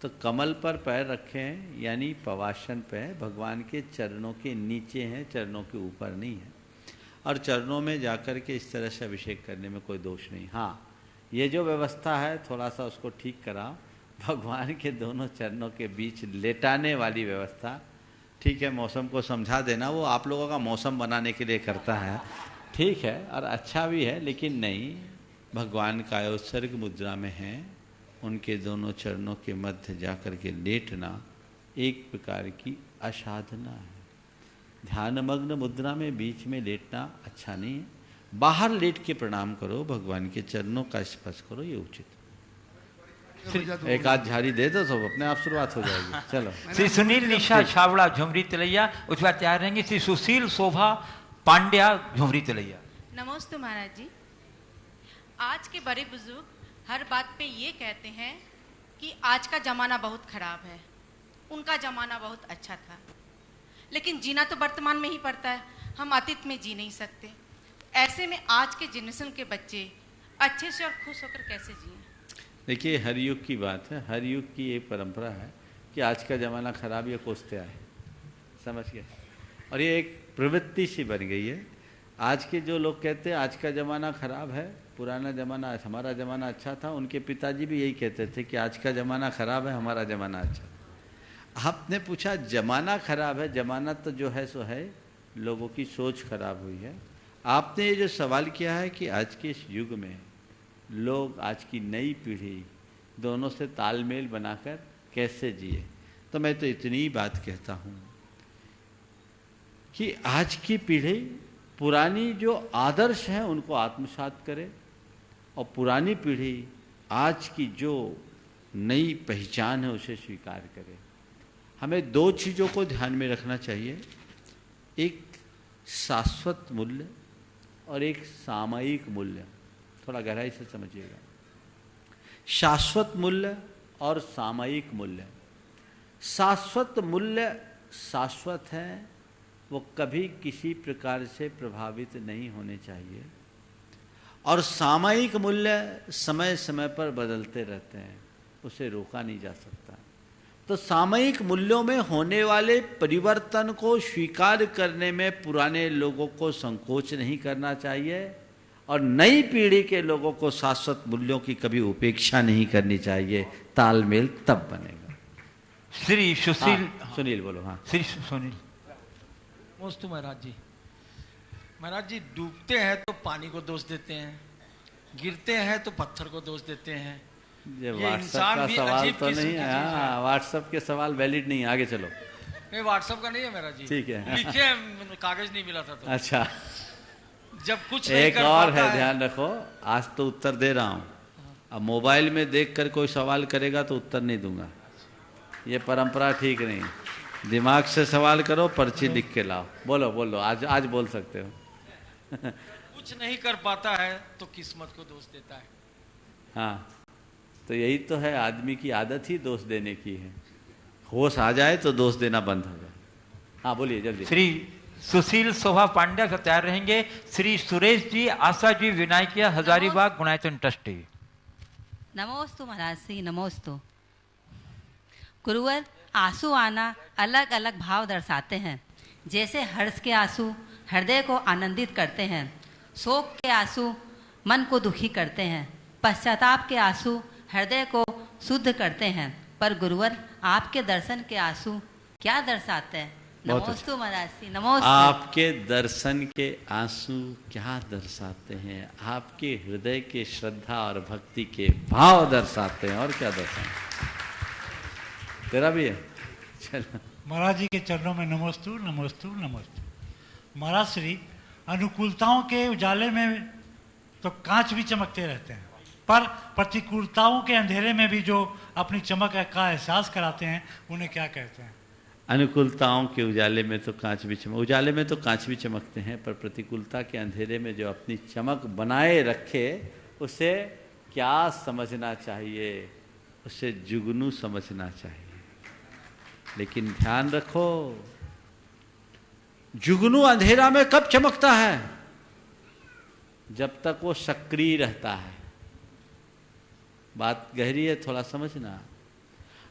तो कमल पर पैर रखे हैं, यानी पवाशन पे है, भगवान के चरणों के नीचे हैं, चरणों के ऊपर नहीं है। और चरणों में जाकर के इस तरह से अभिषेक करने में कोई दोष नहीं। हाँ, ये जो व्यवस्था है थोड़ा सा उसको ठीक कराओ, भगवान के दोनों चरणों के बीच लेटाने वाली व्यवस्था, ठीक है, मौसम को समझा देना, वो आप लोगों का मौसम बनाने के लिए करता है, ठीक है, और अच्छा भी है, लेकिन नहीं, भगवान कायोत्सर्ग मुद्रा में हैं, उनके दोनों चरणों के मध्य जाकर के लेटना एक प्रकार की असाधना है। ध्यानमग्न मुद्रा में बीच में लेटना अच्छा नहीं है, बाहर लेट के प्रणाम करो, भगवान के चरणों का स्पर्श करो, ये उचित। एक आध झाड़ी दे दो तो अपने आप शुरुआत हो जाएगी। चलो। श्री सुनील निशा छावड़ा झुमरी तिलैया, उसके बाद तैयार रहेंगे श्री सुशील शोभा पांड्या झुमरी तिलैया। नमस्ते महाराज जी। आज के बड़े बुजुर्ग हर बात पे ये कहते हैं कि आज का ज़माना बहुत ख़राब है, उनका ज़माना बहुत अच्छा था, लेकिन जीना तो वर्तमान में ही पड़ता है, हम अतीत में जी नहीं सकते। ऐसे में आज के जनरेशन के बच्चे अच्छे से और खुश होकर कैसे जिए? देखिए, हर युग की बात है, हर युग की एक परंपरा है कि आज का ज़माना खराब या कोसते आए, समझ गए, और ये एक प्रवृत्ति सी बन गई है। आज के जो लोग कहते हैं आज का ज़माना खराब है, पुराना ज़माना, हमारा ज़माना अच्छा था, उनके पिताजी भी यही कहते थे कि आज का ज़माना खराब है, हमारा ज़माना अच्छा। आपने पूछा ज़माना खराब है, ज़माना तो जो है सो है, लोगों की सोच खराब हुई है। आपने ये जो सवाल किया है कि आज के इस युग में लोग, आज की नई पीढ़ी दोनों से तालमेल बनाकर कैसे जिए, तो मैं तो इतनी ही बात कहता हूँ कि आज की पीढ़ी पुरानी जो आदर्श हैं उनको आत्मसात करे, और पुरानी पीढ़ी आज की जो नई पहचान है उसे स्वीकार करे। हमें दो चीज़ों को ध्यान में रखना चाहिए, एक शाश्वत मूल्य और एक सामयिक मूल्य। थोड़ा गहराई से समझिएगा, शाश्वत मूल्य और सामयिक मूल्य। शाश्वत मूल्य शाश्वत है, वो कभी किसी प्रकार से प्रभावित नहीं होने चाहिए, और सामयिक मूल्य समय समय पर बदलते रहते हैं, उसे रोका नहीं जा सकता। तो सामयिक मूल्यों में होने वाले परिवर्तन को स्वीकार करने में पुराने लोगों को संकोच नहीं करना चाहिए, और नई पीढ़ी के लोगों को शाश्वत मूल्यों की कभी उपेक्षा नहीं करनी चाहिए। तालमेल तब बनेगा। श्री सुशील, सुनील बोलो। हाँ, श्री सुनील। नमस्ते महाराज जी। महाराज जी, डूबते हैं तो पानी को दोष देते हैं, गिरते हैं तो पत्थर को दोष देते हैं। ये व्हाट्सएप का सवाल तो नहीं है। हाँ, व्हाट्सएप के सवाल वैलिड नहीं है, आगे चलो। नहीं, व्हाट्सएप का नहीं है महाराज जी, ठीक है। लिखे हैं, कागज नहीं मिला था तो। अच्छा, जब कुछ नहीं एक कर और पाता है, ध्यान रखो, आज तो उत्तर दे रहा हूँ, अब मोबाइल में देखकर कोई सवाल करेगा तो उत्तर नहीं दूंगा, ये परंपरा ठीक नहीं। दिमाग से सवाल करो, पर्ची लिख के लाओ। बोलो बोलो, आज बोल सकते हो। कुछ नहीं कर पाता है तो किस्मत को दोष देता है। हाँ, तो यही तो है, आदमी की आदत ही दोष देने की है। होश आ जाए तो दोष देना बंद हो जाए। हाँ, बोलिए जल्दी। श्री सुशील शोभा पांड्या से तैयार रहेंगे श्री सुरेश जी, आशा जी, विनायकिया, हजारीबाग, गुणायतन ट्रस्टी। नमोस्तु महाराज श्री, नमोस्तु। गुरुवर, आंसू आना अलग अलग भाव दर्शाते हैं। जैसे हर्ष के आंसू हृदय को आनंदित करते हैं, शोक के आंसू मन को दुखी करते हैं, पश्चाताप के आंसू हृदय को शुद्ध करते हैं। पर गुरुवर, आपके दर्शन के आंसू क्या दर्शाते हैं? नमोस्तु महाराज जी, नमोस्तु। आपके दर्शन के आंसू क्या दर्शाते हैं? आपके हृदय के श्रद्धा और भक्ति के भाव दर्शाते हैं, और क्या दर्शाते? तेरा भी है, चलो। महाराज जी के चरणों में नमोस्तु नमोस्तु नमोस्तु। महाराज श्री, अनुकूलताओं के उजाले में तो कांच भी चमकते रहते हैं, पर प्रतिकूलताओं के अंधेरे में भी जो अपनी चमक का एहसास कराते हैं, उन्हें क्या कहते हैं? अनुकूलताओं के उजाले में तो कांच भी उजाले में तो कांच भी चमकते हैं, पर प्रतिकूलता के अंधेरे में जो अपनी चमक बनाए रखे, उसे क्या समझना चाहिए, उसे जुगनू समझना चाहिए। लेकिन ध्यान रखो, जुगनू अंधेरा में कब चमकता है? जब तक वो सक्रिय रहता है। बात गहरी है, थोड़ा समझना।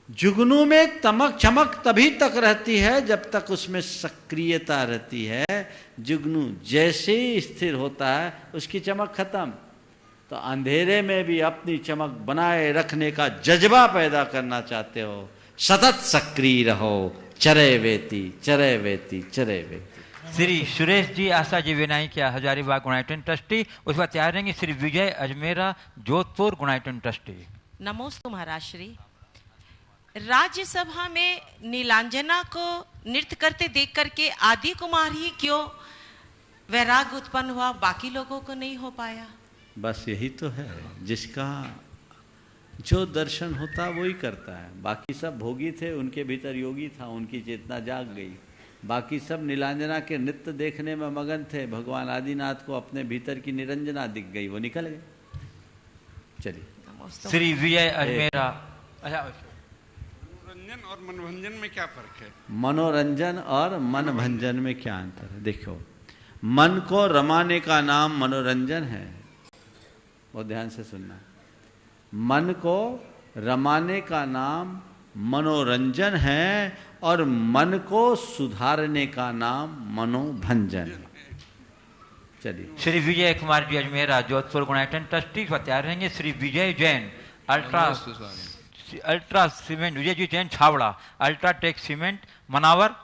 जुगनू में चमक तभी तक रहती है जब तक उसमें सक्रियता रहती है। जुगनू जैसे ही स्थिर होता है उसकी चमक खत्म। तो अंधेरे में भी अपनी चमक बनाए रखने का जज्बा पैदा करना चाहते हो, सतत सक्रिय रहो। चरे वेती चरे वेती चरे वेती। श्री सुरेश जी आशा जी विनाई क्या हजारीबाग गुणायतन ट्रस्टी, उस पर तैयार रहेंगे श्री विजय अजमेरा जोधपुर गुणायतन ट्रस्टी। नमोस्तु महाराज श्री। राज्यसभा में नीलांजना को नृत्य करते देख करके आदि कुमार ही क्यों वैराग उत्पन्न हुआ, बाकी लोगों को नहीं हो पाया? बस यही तो है, जिसका जो दर्शन होता वही करता है। बाकी सब भोगी थे, उनके भीतर योगी था, उनकी चेतना जाग गई। बाकी सब नीलांजना के नृत्य देखने में मगन थे, भगवान आदिनाथ को अपने भीतर की निरंजना दिख गई, वो निकल गए। चलिए श्री विजय अजमेरा। मनोरंजन और मनोभंजन में क्या फर्क है? मनोरंजन और मन भंजन में क्या अंतर है? देखो, मन को रमाने का नाम मनोरंजन है, बहुत ध्यान से सुनना। मन को रमाने का नाम मनोरंजन है और मन को सुधारने का नाम मनोभंजन है। चलिए श्री विजय कुमार जी अजमेरा जोधपुर गुणायतन ट्रस्टी पर तैयार रहेंगे Shri Vijay Jain ultra cement, Vijay ji Jain Chhawra UltraTech cement Manawar.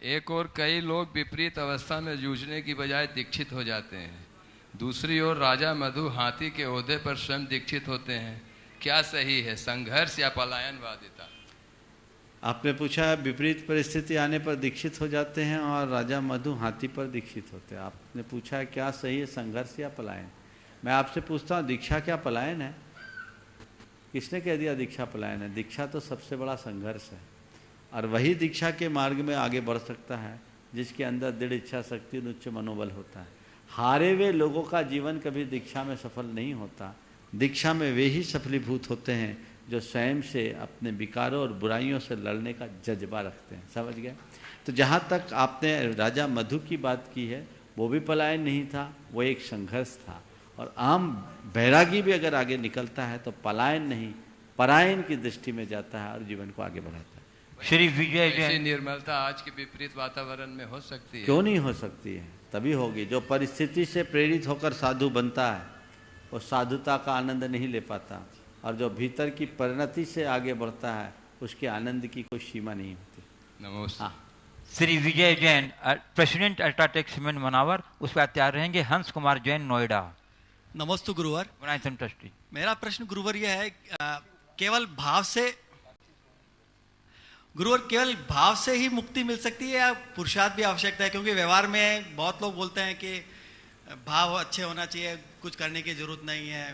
एक और कई लोग विपरीत अवस्था में जूझने की बजाय दीक्षित हो जाते हैं, दूसरी ओर राजा मधु हाथी के ओहदे पर स्वयं दीक्षित होते हैं। क्या सही है, संघर्ष या पलायनवादिता? आपने पूछा विपरीत परिस्थिति आने पर दीक्षित हो जाते हैं और राजा मधु हाथी पर दीक्षित होते हैं। आपने पूछा क्या सही है, संघर्ष या पलायन? मैं आपसे पूछता हूँ, दीक्षा क्या पलायन है? किसने कह दिया दीक्षा पलायन है? दीक्षा तो सबसे बड़ा संघर्ष है, और वही दीक्षा के मार्ग में आगे बढ़ सकता है जिसके अंदर दृढ़ इच्छा शक्ति और उच्च मनोबल होता है। हारे हुए लोगों का जीवन कभी दीक्षा में सफल नहीं होता। दीक्षा में वे ही सफलीभूत होते हैं जो स्वयं से अपने विकारों और बुराइयों से लड़ने का जज्बा रखते हैं। समझ गए? तो जहाँ तक आपने राजा मधु की बात की है, वो भी पलायन नहीं था, वो एक संघर्ष था। और आम बैरागी भी अगर आगे निकलता है तो पलायन नहीं, परायण की दृष्टि में जाता है और जीवन को आगे बढ़ाता है। श्री विजय ऐसी निर्मलता आज के विपरीत वातावरण में हो सकती है? क्यों नहीं हो सकती है? तभी होगी। जो परिस्थिति से प्रेरित होकर साधु बनता है वो साधुता का आनंद नहीं ले पाता, और जो भीतर की परिणति से आगे बढ़ता है उसके आनंद की कोई सीमा नहीं होती। नमस्ते। Shri Vijay Jain president UltraTech cement Manawar, उस पर तैयार रहेंगे हंस कुमार जैन नोएडा। नमस्ते गुरुवर। गुणायतन ट्रस्टी। मेरा प्रश्न गुरुवर यह है, केवल भाव से गुरुवर केवल भाव से ही मुक्ति मिल सकती है या पुरुषार्थ भी आवश्यकता है? क्योंकि व्यवहार में बहुत लोग बोलते हैं कि भाव अच्छे होना चाहिए, कुछ करने की जरूरत नहीं है,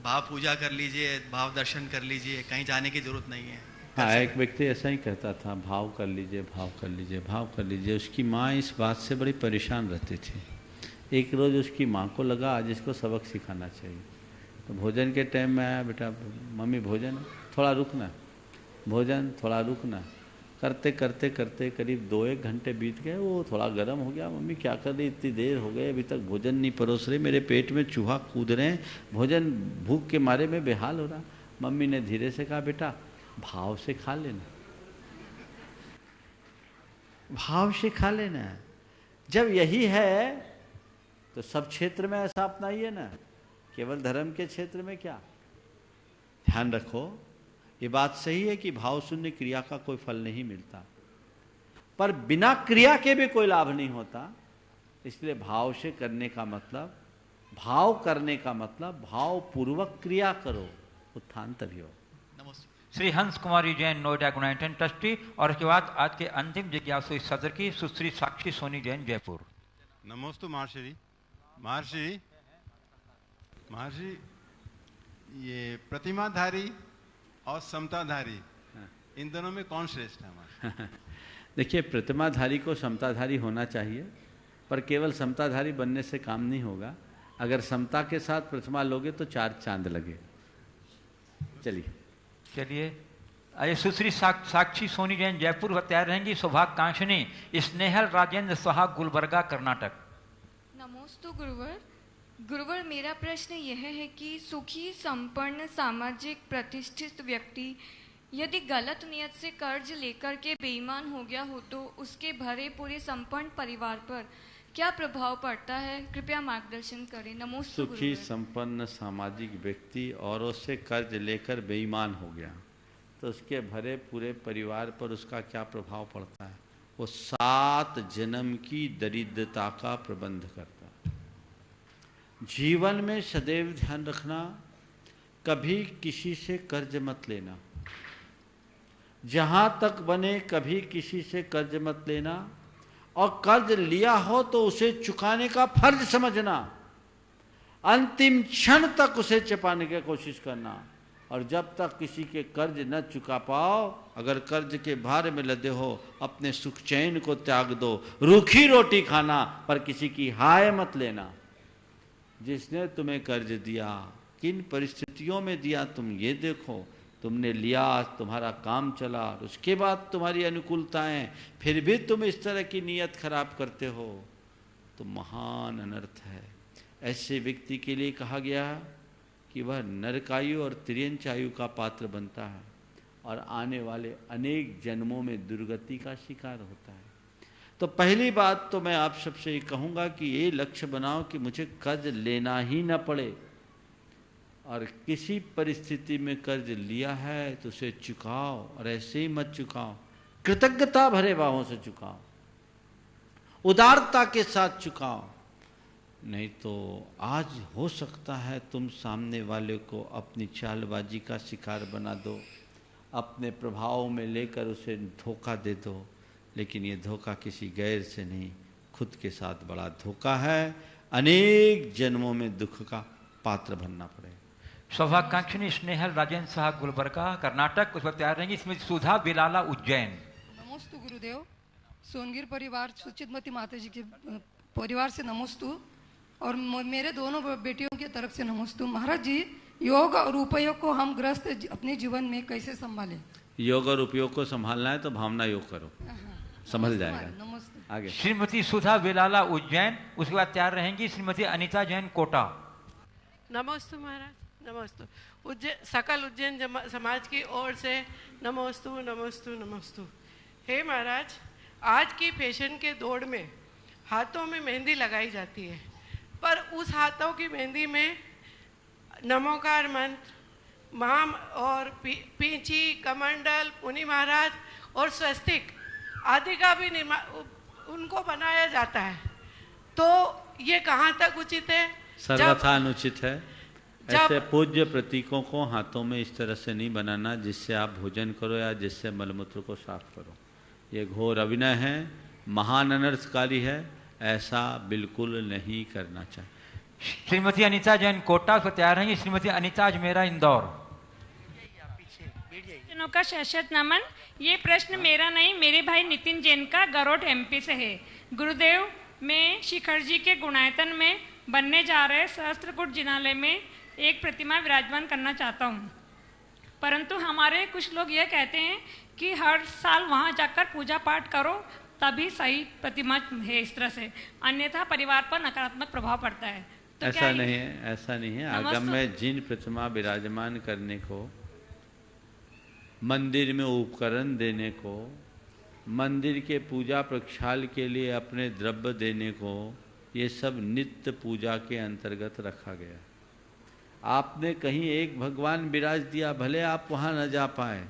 भाव पूजा कर लीजिए, भाव दर्शन कर लीजिए, कहीं जाने की जरूरत नहीं है। हाँ, एक व्यक्ति ऐसा ही कहता था, भाव कर लीजिए, भाव कर लीजिए, भाव कर लीजिए। उसकी माँ इस बात से बड़ी परेशान रहती थी। एक रोज़ उसकी माँ को लगा आज इसको सबक सिखाना चाहिए। तो भोजन के टाइम में आया, बेटा मम्मी भोजन थोड़ा रुकना, भोजन थोड़ा रुकना। करते करते करते करीब 2-1 घंटे बीत गए। वो थोड़ा गर्म हो गया, मम्मी क्या कर रही, इतनी देर हो गई, अभी तक भोजन नहीं परोस रहे, मेरे पेट में चूहा कूद रहे हैं, भोजन भूख के मारे में बेहाल हो रहा। मम्मी ने धीरे से कहा, बेटा भाव से खा लेना, भाव से खा लेना। जब यही है तो सब क्षेत्र में ऐसा अपनाइए ना, केवल धर्म के क्षेत्र में क्या। ध्यान रखो, ये बात सही है कि भाव शून्य क्रिया का कोई फल नहीं मिलता, पर बिना क्रिया के भी कोई लाभ नहीं होता। इसलिए भाव से करने का मतलब, भाव करने का मतलब भाव पूर्वक क्रिया करो, उत्थान तभी हो। श्री हंस कुमारी जैन नोएडा गुणायतन ट्रस्टी, और उसके बाद आज के अंतिम जिज्ञासु इस सत्र की सुश्री साक्षी सोनी जैन जयपुर। नमोस्तु महर्षि। महर्षि ये प्रतिमाधारी और समताधारी, इन दोनों में कौन श्रेष्ठ है हमारा? देखिए, प्रतिमाधारी को समताधारी होना चाहिए, पर केवल समताधारी बनने से काम नहीं होगा। अगर समता के साथ प्रतिमा लोगे तो 4 चांद लगे। चलिए अरे सुश्री साक्षी सोनी जैन जयपुर बता रहेंगी। सौभाग्यकांक्षिनी स्नेहल राजेंद्र स्वाहा गुलबर्गा कर्नाटक। नमोस्तु गुरुवर। गुरुवर मेरा प्रश्न यह है कि सुखी संपन्न सामाजिक प्रतिष्ठित व्यक्ति यदि गलत नियत से कर्ज लेकर के बेईमान हो गया हो तो उसके भरे पूरे संपन्न परिवार पर क्या प्रभाव पड़ता है? कृपया मार्गदर्शन करें। नमोस्तु सुखी गुरुवर। संपन्न सामाजिक व्यक्ति औरों से कर्ज लेकर बेईमान हो गया तो उसके भरे पूरे परिवार पर उसका क्या प्रभाव पड़ता है? वो 7 जन्म की दरिद्रता का प्रबंध करता है। जीवन में सदैव ध्यान रखना, कभी किसी से कर्ज मत लेना। जहां तक बने कभी किसी से कर्ज मत लेना, और कर्ज लिया हो तो उसे चुकाने का फर्ज समझना, अंतिम क्षण तक उसे चुकाने की कोशिश करना। और जब तक किसी के कर्ज न चुका पाओ, अगर कर्ज के भार में लदे हो, अपने सुख चैन को त्याग दो। रूखी रोटी खाना पर किसी की हाय मत लेना। जिसने तुम्हें कर्ज दिया किन परिस्थितियों में दिया तुम ये देखो। तुमने लिया, तुम्हारा काम चला, और उसके बाद तुम्हारी अनुकूलताएं, फिर भी तुम इस तरह की नीयत खराब करते हो तो महान अनर्थ है। ऐसे व्यक्ति के लिए कहा गया कि वह नरकायु और तिर्यंचायु का पात्र बनता है और आने वाले अनेक जन्मों में दुर्गति का शिकार होता है। तो पहली बात तो मैं आप सबसे ये कहूँगा कि ये लक्ष्य बनाओ कि मुझे कर्ज लेना ही न पड़े, और किसी परिस्थिति में कर्ज लिया है तो उसे चुकाओ, और ऐसे ही मत चुकाओ, कृतज्ञता भरे भावों से चुकाओ, उदारता के साथ चुकाओ। नहीं तो आज हो सकता है तुम सामने वाले को अपनी चालबाजी का शिकार बना दो, अपने प्रभाव में लेकर उसे धोखा दे दो। लेकिन ये धोखा किसी गैर से नहीं, खुद के साथ बड़ा धोखा है। अनेक जन्मों में दुख का पात्र बनना पड़ेगा। सौभाग्यकांक्षिनी स्नेहल राजेंद्र साहा गुलबर्गा कर्नाटक। उस वक्त तैयार रहेंगी इसमें सुधा बिलाला उज्जैन। नमोस्तु गुरुदेव। सोनगिर परिवार सुचितमती माता जी के परिवार से नमोस्तु, और मेरे दोनों बेटियों की तरफ से नमोस्तु। महाराज जी, योग और उपयोग को हम ग्रस्त अपने जीवन में कैसे संभालें? योग और उपयोग को संभालना है तो भावना योग करो, संभल जाएगा। आगे श्रीमती सुधा बिलाला उज्जैन। उसके बाद तैयार रहेंगी श्रीमती अनीता जैन कोटा। नमोस्तु महाराज, नमोस्तु। सकल उज्जैन समाज की ओर से नमोस्तु नमोस्तु नमोस्तु। हे महाराज, आज की फैशन के दौड़ में हाथों में मेहंदी लगाई जाती है, पर उस हाथों की मेहंदी में नमोकार मंत्र, माम और पींची, कमंडल, पुनि महाराज और स्वस्तिक आदि का भी उनको बनाया जाता है। तो ये कहाँ तक उचित है? सर्वथा अनुचित है। ऐसे पूज्य प्रतीकों को हाथों में इस तरह से नहीं बनाना जिससे आप भोजन करो या जिससे मलमूत्र को साफ करो। ये घोर अभिनय है, महान अनर्थकारी है, ऐसा बिल्कुल नहीं करना चाहिए। श्रीमती अनीता जैन कोटा को तैयार रहेंगी श्रीमती अनीता अजमेरा इंदौर। का शशत नमन। ये प्रश्न मेरा नहीं, मेरे भाई नितिन जैन का गरोट एमपी से है। गुरुदेव, मैं शिखर जी के गुणायतन में बनने जा रहे सहस्त्रकूट जिनालय में एक प्रतिमा विराजमान करना चाहता हूँ, परंतु हमारे कुछ लोग ये कहते हैं कि हर साल वहाँ जाकर पूजा पाठ करो तभी सही प्रतिमा है इस तरह से, अन्यथा परिवार पर नकारात्मक प्रभाव पड़ता है। तो ऐसा नहीं है, ऐसा नहीं है। आगम में जिन प्रतिमा विराजमान करने को, मंदिर में उपकरण देने को, मंदिर के पूजा प्रक्षाल के लिए अपने द्रव्य देने को, ये सब नित्य पूजा के अंतर्गत रखा गया। आपने कहीं एक भगवान विराज दिया, भले आप वहाँ न जा पाए,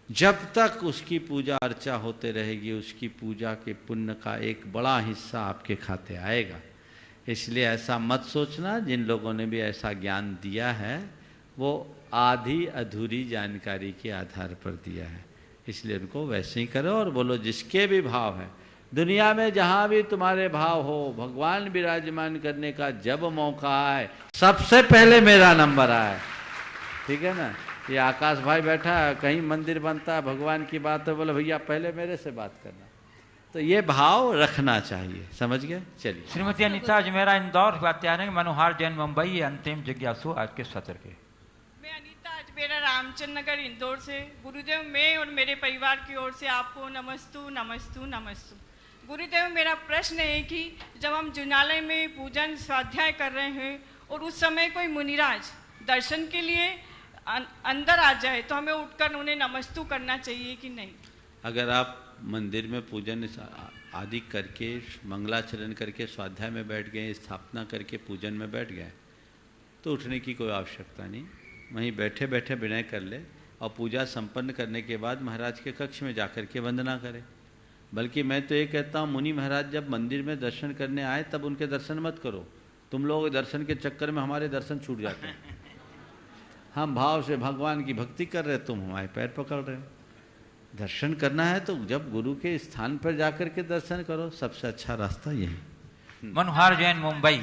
जब तक उसकी पूजा अर्चा होते रहेगी उसकी पूजा के पुण्य का एक बड़ा हिस्सा आपके खाते आएगा। इसलिए ऐसा मत सोचना, जिन लोगों ने भी ऐसा ज्ञान दिया है वो आधी अधूरी जानकारी के आधार पर दिया है, इसलिए उनको वैसे ही करो और बोलो जिसके भी भाव है। दुनिया में जहाँ भी तुम्हारे भाव हो, भगवान विराजमान करने का जब मौका आए सबसे पहले मेरा नंबर आए। ठीक है ना? ये आकाश भाई बैठा है, कहीं मंदिर बनता है, भगवान की बात है, बोले भैया पहले मेरे से बात करना। तो ये भाव रखना चाहिए, समझ गए? चलिए। श्रीमती अनीता अजमेरा इंदौर, वात्यायन मनोहर जैन मुंबई, अंतिम जिज्ञासु आज के सत्र के। मैं अनीता अजमेरा रामचंद्र नगर इंदौर से। गुरुदेव, मैं और मेरे परिवार की ओर से आपको नमस्तु नमस्तु नमस्तु। गुरुदेव, मेरा प्रश्न है कि जब हम जुनालय में पूजन स्वाध्याय कर रहे हैं और उस समय कोई मुनिराज दर्शन के लिए अंदर आ जाए तो हमें उठकर उन्हें नमस्तु करना चाहिए कि नहीं? अगर आप मंदिर में पूजन आदि करके मंगलाचरण करके स्वाध्याय में बैठ गए, स्थापना करके पूजन में बैठ गए, तो उठने की कोई आवश्यकता नहीं। वहीं बैठे बैठे विनय कर ले और पूजा संपन्न करने के बाद महाराज के कक्ष में जाकर के वंदना करें। बल्कि मैं तो ये कहता हूँ, मुनि महाराज जब मंदिर में दर्शन करने आए तब उनके दर्शन मत करो। तुम लोग दर्शन के चक्कर में हमारे दर्शन छूट जाते हैं। हम भाव से भगवान की भक्ति कर रहे, तुम हमारे पैर पकड़ रहे हो। दर्शन करना है तो जब गुरु के स्थान पर जाकर के दर्शन करो, सबसे अच्छा रास्ता यही। मनोहर जैन मुंबई।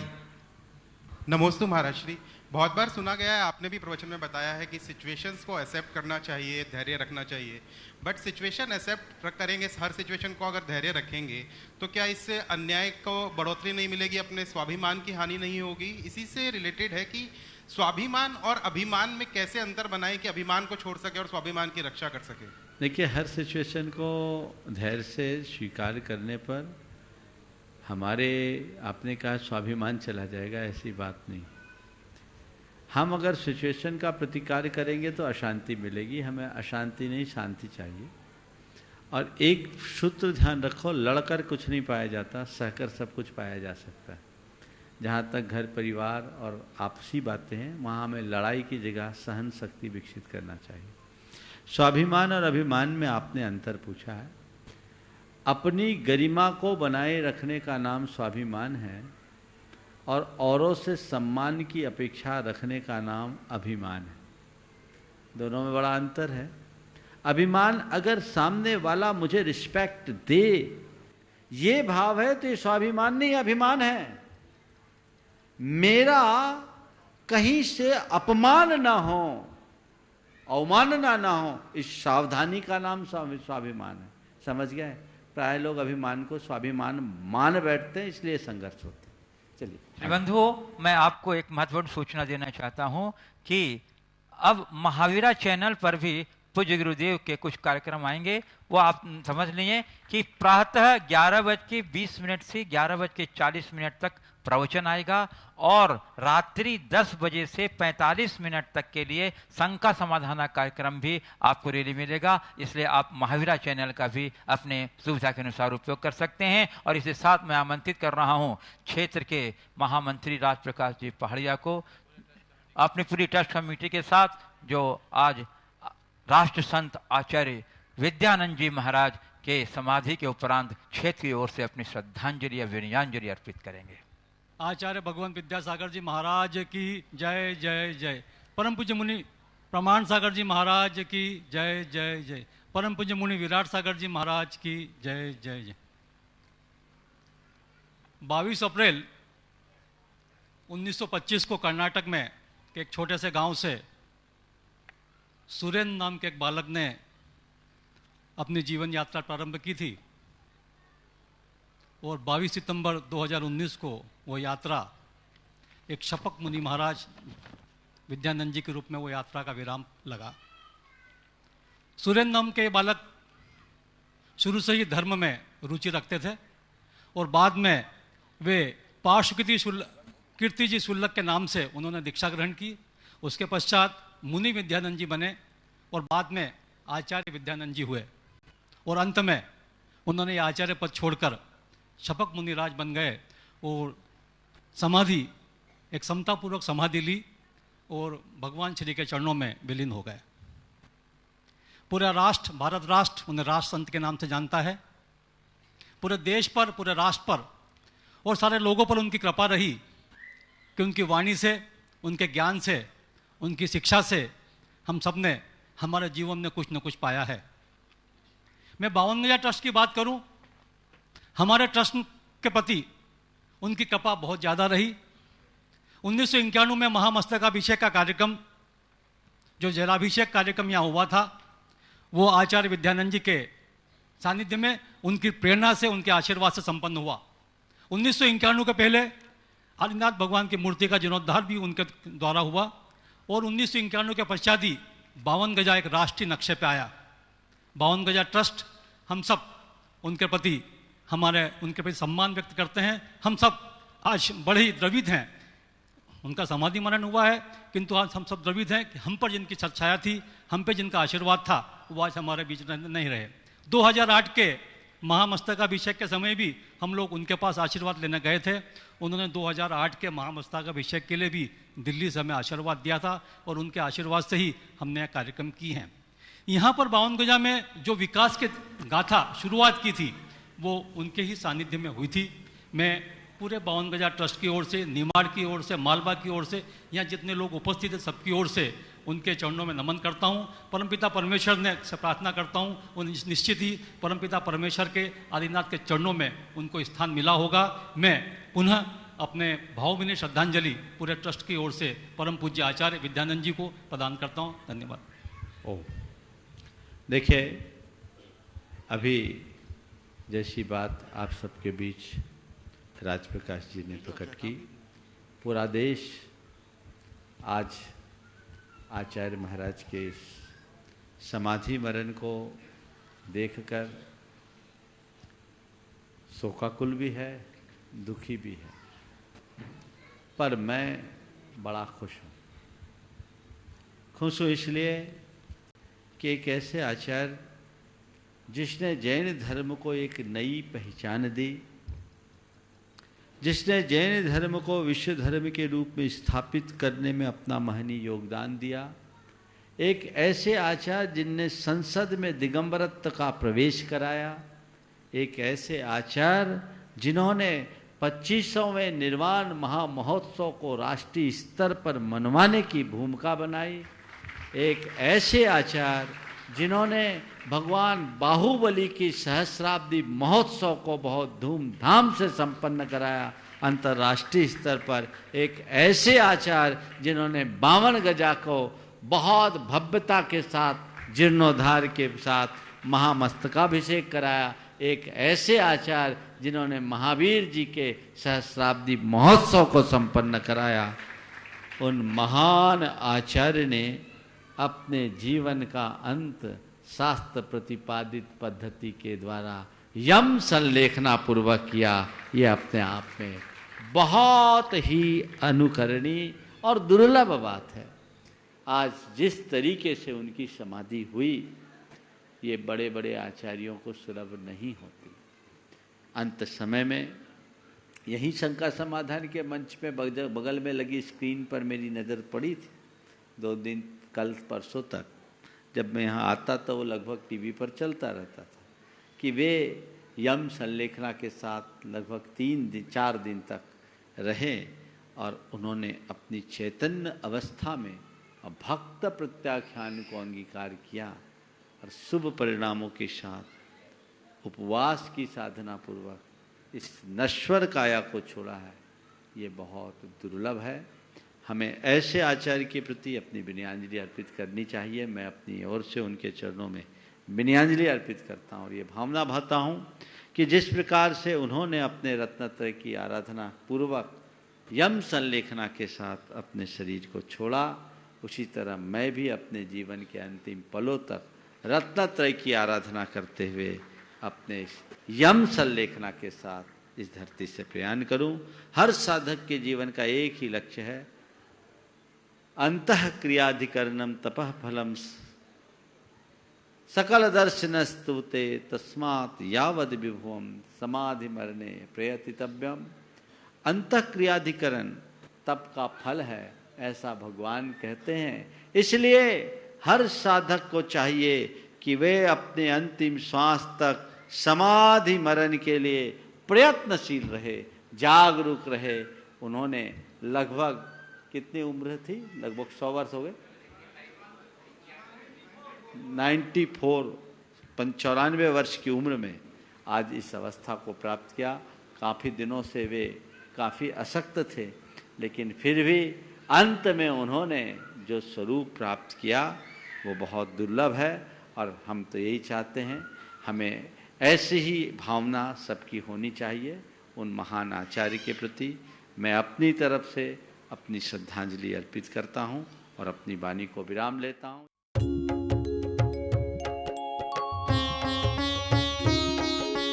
नमोस्तु महाराज श्री। बहुत बार सुना गया है, आपने भी प्रवचन में बताया है कि सिचुएशंस को एक्सेप्ट करना चाहिए, धैर्य रखना चाहिए। बट सिचुएशन एक्सेप्ट करेंगे, हर सिचुएशन को अगर धैर्य रखेंगे तो क्या इससे अन्याय को बढ़ोतरी नहीं मिलेगी, अपने स्वाभिमान की हानि नहीं होगी? इसी से रिलेटेड है कि स्वाभिमान और अभिमान में कैसे अंतर बनाए कि अभिमान को छोड़ सके और स्वाभिमान की रक्षा कर सके? देखिए, हर सिचुएशन को धैर्य से स्वीकार करने पर हमारे, आपने कहा स्वाभिमान चला जाएगा, ऐसी बात नहीं। हम अगर सिचुएशन का प्रतिकार करेंगे तो अशांति मिलेगी। हमें अशांति नहीं, शांति चाहिए। और एक सूत्र ध्यान रखो, लड़कर कुछ नहीं पाया जाता, सहकर सब कुछ पाया जा सकता है। जहाँ तक घर परिवार और आपसी बातें हैं, वहाँ हमें लड़ाई की जगह सहन शक्ति विकसित करना चाहिए। स्वाभिमान और अभिमान में आपने अंतर पूछा है। अपनी गरिमा को बनाए रखने का नाम स्वाभिमान है और औरों से सम्मान की अपेक्षा रखने का नाम अभिमान है। दोनों में बड़ा अंतर है। अभिमान, अगर सामने वाला मुझे रिस्पेक्ट दे, ये भाव है तो ये स्वाभिमान नहीं, अभिमान है। मेरा कहीं से अपमान ना हो, अवमानना ना हो, इस सावधानी का नाम स्वाभिमान है। समझ गए? प्राय लोग अभिमान को स्वाभिमान मान बैठते हैं, इसलिए संघर्ष होते हैं। चलिए बंधुओं, मैं आपको एक महत्वपूर्ण सूचना देना चाहता हूं कि अब महावीरा चैनल पर भी पूज्य गुरुदेव के कुछ कार्यक्रम आएंगे। वो आप समझ लीजिए कि प्रातः 11:20 से 11:40 तक प्रवचन आएगा और रात्रि 10 बजे से 45 मिनट तक के लिए शंका समाधान कार्यक्रम भी आपको रेडी मिलेगा। इसलिए आप महावीरा चैनल का भी अपने सुविधा के अनुसार उपयोग कर सकते हैं। और इसके साथ मैं आमंत्रित कर रहा हूं क्षेत्र के महामंत्री राज प्रकाश जी पहाड़िया को अपनी पूरी ट्रस्ट कमेटी के साथ, जो आज राष्ट्र संत आचार्य विद्यानंद जी महाराज के समाधि के उपरांत क्षेत्र की ओर से अपनी श्रद्धांजलि या विनयाञ्जलि अर्पित करेंगे। आचार्य भगवान विद्यासागर जी महाराज की जय जय जय। परम पूज्य मुनि प्रमाण सागर जी महाराज की जय जय जय। परम पूज्य मुनि विराट सागर जी महाराज की जय जय जय। 22 अप्रैल 1925 को कर्नाटक में एक छोटे से गांव से सुरेंद्र नाम के एक बालक ने अपनी जीवन यात्रा प्रारंभ की थी और 22 सितंबर 2019 को वो यात्रा एक शपक मुनि महाराज विद्यानंद जी के रूप में वो यात्रा का विराम लगा। सुरेंद्र नाम के बालक शुरू से ही धर्म में रुचि रखते थे और बाद में वे पार्श्व कीर्ति जी शुल्लक के नाम से उन्होंने दीक्षा ग्रहण की। उसके पश्चात मुनि विद्यानंद जी बने और बाद में आचार्य विद्यानंद जी हुए और अंत में उन्होंने आचार्य पद छोड़कर शपक मुनिराज बन गए और समाधि, एक समतापूर्वक समाधि ली और भगवान श्री के चरणों में विलीन हो गए। पूरा राष्ट्र, भारत राष्ट्र उन्हें राष्ट्र संत के नाम से जानता है। पूरे देश पर, पूरे राष्ट्र पर और सारे लोगों पर उनकी कृपा रही कि उनकी वाणी से, उनके ज्ञान से, उनकी शिक्षा से हम सब ने हमारे जीवन में कुछ न कुछ पाया है। मैं 52 ट्रस्ट की बात करूं, हमारे ट्रस्ट के प्रति उनकी कृपा बहुत ज़्यादा रही। 1991 में महामस्तकाभिषेक का कार्यक्रम, जो जलाभिषेक कार्यक्रम यहाँ हुआ था, वो आचार्य विद्यानंद जी के सानिध्य में उनकी प्रेरणा से, उनके आशीर्वाद से संपन्न हुआ। 1991 के पहले आदिनाथ भगवान की मूर्ति का जीर्णोद्धार भी उनके द्वारा हुआ और 1991 के पश्चात ही 52 गजा एक राष्ट्रीय नक्शे पे आया। 52 गजा ट्रस्ट, हम सब उनके प्रति उनके प्रति सम्मान व्यक्त करते हैं। हम सब आज बड़े ही द्रवित हैं। उनका समाधि मरण हुआ है, किंतु आज हम सब द्रवित हैं कि हम पर जिनकी छाया थी, हम पे जिनका आशीर्वाद था, वो आज हमारे बीच नहीं रहे। 2008 के महामस्तकाभिषेक के समय भी हम लोग उनके पास आशीर्वाद लेने गए थे। उन्होंने 2008 के महामस्तकाभिषेक के लिए भी दिल्ली से हमें आशीर्वाद दिया था और उनके आशीर्वाद से ही हमने कार्यक्रम किए हैं। यहाँ पर 52 गजा में जो विकास के गाथा शुरुआत की थी वो उनके ही सानिध्य में हुई थी। मैं पूरे 52 गजा ट्रस्ट की ओर से, निमाड़ की ओर से, मालवा की ओर से, यहाँ जितने लोग उपस्थित हैं सबकी ओर से उनके चरणों में नमन करता हूँ। परमपिता परमेश्वर ने से प्रार्थना करता हूँ और निश्चित ही परमपिता परमेश्वर के आदिनाथ के चरणों में उनको स्थान मिला होगा। मैं पुनः अपने भावभीनी श्रद्धांजलि पूरे ट्रस्ट की ओर से परम पूज्य आचार्य विद्यानंद जी को प्रदान करता हूँ। धन्यवाद। देखिए, अभी जैसी बात आप सबके बीच राजप्रकाश जी ने प्रकट की, पूरा देश आज आचार्य महाराज के समाधि मरण को देखकर शोकाकुल भी है, दुखी भी है, पर मैं बड़ा खुश हूँ। खुश हूँ इसलिए कि एक ऐसे आचार्य जिसने जैन धर्म को एक नई पहचान दी, जिसने जैन धर्म को विश्व धर्म के रूप में स्थापित करने में अपना महनीय योगदान दिया, एक ऐसे आचार्य जिनने संसद में दिगंबरत्व का प्रवेश कराया, एक ऐसे आचार्य जिन्होंने 25वें निर्वाण महामहोत्सव को राष्ट्रीय स्तर पर मनवाने की भूमिका बनाई, एक ऐसे आचार्य जिन्होंने भगवान बाहुबली की सहस्राब्दी महोत्सव को बहुत धूमधाम से संपन्न कराया अंतर्राष्ट्रीय स्तर पर, एक ऐसे आचार्य जिन्होंने 52 गजा को बहुत भव्यता के साथ, जीर्णोद्धार के साथ महामस्तकाभिषेक कराया, एक ऐसे आचार्य जिन्होंने महावीर जी के सहस्राब्दी महोत्सव को संपन्न कराया। उन महान आचार्य ने अपने जीवन का अंत शास्त्र प्रतिपादित पद्धति के द्वारा यम संलेखना पूर्वक किया। ये अपने आप में बहुत ही अनुकरणीय और दुर्लभ बात है। आज जिस तरीके से उनकी समाधि हुई, ये बड़े बड़े आचार्यों को सुलभ नहीं होती। अंत समय में यही शंका समाधान के मंच में बगल में लगी स्क्रीन पर मेरी नज़र पड़ी थी 2 दिन, कल परसों तक जब मैं यहाँ आता तो वो लगभग टीवी पर चलता रहता था कि वे यम संलेखना के साथ लगभग 3-4 दिन तक रहे और उन्होंने अपनी चैतन्य अवस्था में भक्त प्रत्याख्यान को अंगीकार किया और शुभ परिणामों के साथ उपवास की साधना पूर्वक इस नश्वर काया को छोड़ा है। ये बहुत दुर्लभ है। हमें ऐसे आचार्य के प्रति अपनी विनयाञ्जलि अर्पित करनी चाहिए। मैं अपनी ओर से उनके चरणों में विनयाञ्जलि अर्पित करता हूँ और ये भावना भाता हूँ कि जिस प्रकार से उन्होंने अपने रत्नत्रय की आराधना पूर्वक यम संलेखना के साथ अपने शरीर को छोड़ा, उसी तरह मैं भी अपने जीवन के अंतिम पलों तक रत्नत्रय की आराधना करते हुए अपने यम संलेखना के साथ इस धरती से प्रयाण करूं। हर साधक के जीवन का एक ही लक्ष्य है, अंतः क्रियाधिकरणम तपः फलम सकल दर्शनस्तुते तस्मात् यावद विभुवम समाधि मरणे प्रयतितव्यम। अंतः क्रियाधिकरण तप का फल है, ऐसा भगवान कहते हैं। इसलिए हर साधक को चाहिए कि वे अपने अंतिम श्वास तक समाधि मरण के लिए प्रयत्नशील रहे, जागरूक रहे। उन्होंने लगभग कितनी उम्र थी? लगभग 100 वर्ष हो गए, 94 वर्ष की उम्र में आज इस अवस्था को प्राप्त किया। काफ़ी दिनों से वे काफ़ी अशक्त थे, लेकिन फिर भी अंत में उन्होंने जो स्वरूप प्राप्त किया वो बहुत दुर्लभ है। और हम तो यही चाहते हैं, हमें ऐसी ही भावना सबकी होनी चाहिए। उन महान आचार्य के प्रति मैं अपनी तरफ से अपनी श्रद्धांजलि अर्पित करता हूँ और अपनी वाणी को विराम लेता हूँ।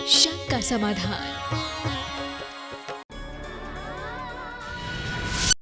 शंका समाधान।